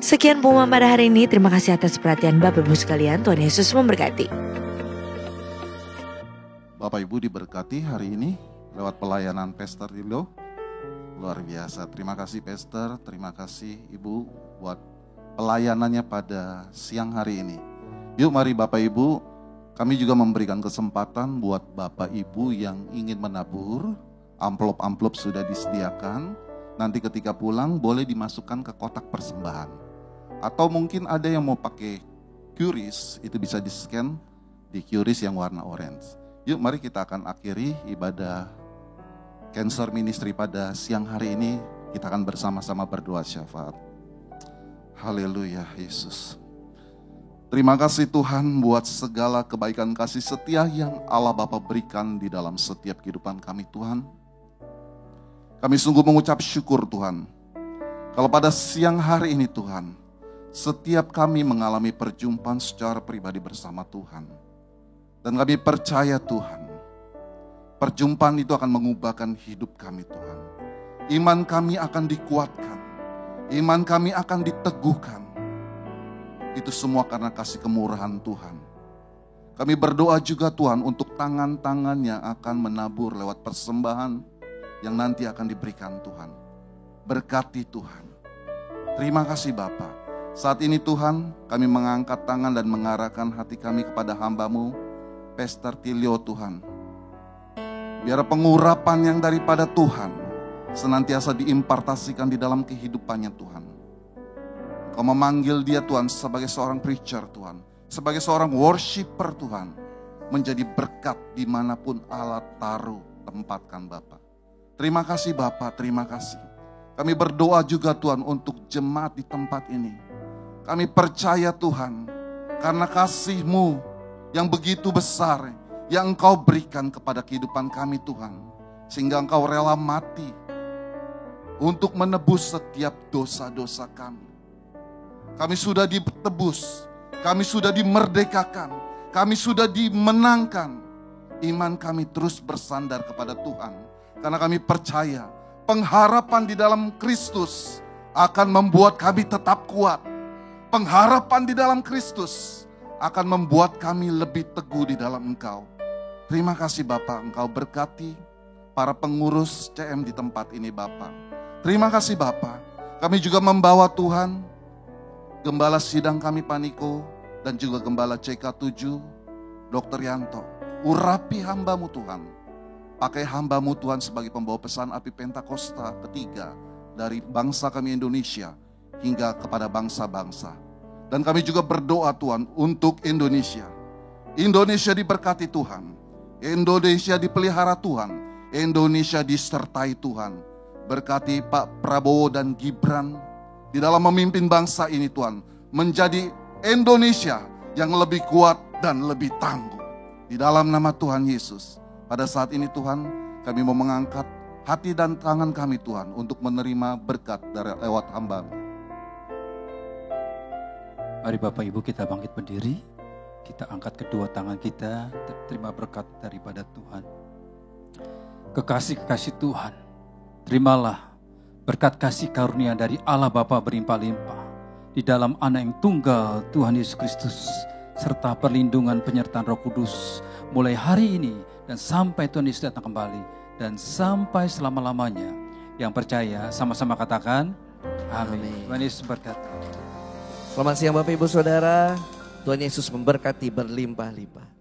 Sekian pengumuman pada hari ini, terima kasih atas perhatian Bapak Ibu sekalian, Tuhan Yesus memberkati. Bapak Ibu diberkati hari ini lewat pelayanan Pastor Tilo, luar biasa. Terima kasih Pastor, terima kasih Ibu buat pelayanannya pada siang hari ini. Yuk mari Bapak Ibu, kami juga memberikan kesempatan buat Bapak Ibu yang ingin menabur, amplop-amplop sudah disediakan, nanti ketika pulang boleh dimasukkan ke kotak persembahan. Atau mungkin ada yang mau pakai QRIS, itu bisa di-scan di QRIS yang warna orange. Yuk mari kita akan akhiri ibadah Cancer Ministry pada siang hari ini, kita akan bersama-sama berdoa syafaat. Haleluya Yesus. Terima kasih Tuhan buat segala kebaikan kasih setia yang Allah Bapa berikan di dalam setiap kehidupan kami Tuhan. Kami sungguh mengucap syukur Tuhan. Kalau pada siang hari ini Tuhan, setiap kami mengalami perjumpaan secara pribadi bersama Tuhan. Dan kami percaya Tuhan, perjumpaan itu akan mengubahkan hidup kami Tuhan. Iman kami akan dikuatkan, iman kami akan diteguhkan. Itu semua karena kasih kemurahan Tuhan. Kami berdoa juga Tuhan untuk tangan-tangan yang akan menabur lewat persembahan yang nanti akan diberikan Tuhan. Berkati Tuhan. Terima kasih Bapa. Saat ini Tuhan kami mengangkat tangan dan mengarahkan hati kami kepada hamba-Mu, Pastor Tilio Tuhan. Biar pengurapan yang daripada Tuhan senantiasa diimpartasikan di dalam kehidupannya Tuhan. Kau memanggil dia Tuhan sebagai seorang preacher Tuhan, sebagai seorang worshiper Tuhan, menjadi berkat dimanapun Allah taruh tempatkan Bapa. Terima kasih Bapa, terima kasih. Kami berdoa juga Tuhan untuk jemaat di tempat ini. Kami percaya Tuhan, karena kasih-Mu yang begitu besar, yang Engkau berikan kepada kehidupan kami Tuhan. Sehingga Engkau rela mati untuk menebus setiap dosa-dosa kami. Kami sudah ditebus, kami sudah dimerdekakan, kami sudah dimenangkan. Iman kami terus bersandar kepada Tuhan. Karena kami percaya pengharapan di dalam Kristus akan membuat kami tetap kuat. Pengharapan di dalam Kristus akan membuat kami lebih teguh di dalam Engkau. Terima kasih Bapak, Engkau berkati para pengurus CM di tempat ini Bapak. Terima kasih Bapak, kami juga membawa Tuhan, Gembala Sidang kami Paniko, dan juga Gembala CK7, Dr. Yanto. Urapi hamba-Mu Tuhan, pakai hamba-Mu Tuhan sebagai pembawa pesan api Pentakosta ketiga dari bangsa kami Indonesia hingga kepada bangsa-bangsa. Dan kami juga berdoa Tuhan untuk Indonesia. Indonesia diberkati Tuhan. Indonesia dipelihara Tuhan. Indonesia disertai Tuhan. Berkati Pak Prabowo dan Gibran di dalam memimpin bangsa ini Tuhan. Menjadi Indonesia yang lebih kuat dan lebih tangguh. Di dalam nama Tuhan Yesus. Pada saat ini Tuhan, kami mau mengangkat hati dan tangan kami Tuhan untuk menerima berkat dari lewat hamba-Mu. Mari Bapak Ibu kita bangkit berdiri, kita angkat kedua tangan kita, terima berkat daripada Tuhan. Kekasih-kekasih Tuhan, terimalah berkat kasih karunia dari Allah Bapa berlimpah-limpah di dalam Anak yang tunggal Tuhan Yesus Kristus, serta perlindungan penyertaan Roh Kudus mulai hari ini dan sampai Tuhan Yesus datang kembali dan sampai selama-lamanya. Yang percaya sama-sama katakan amin. Tuhan Yesus berkati. Selamat siang Bapak Ibu Saudara, Tuhan Yesus memberkati berlimpah-limpah.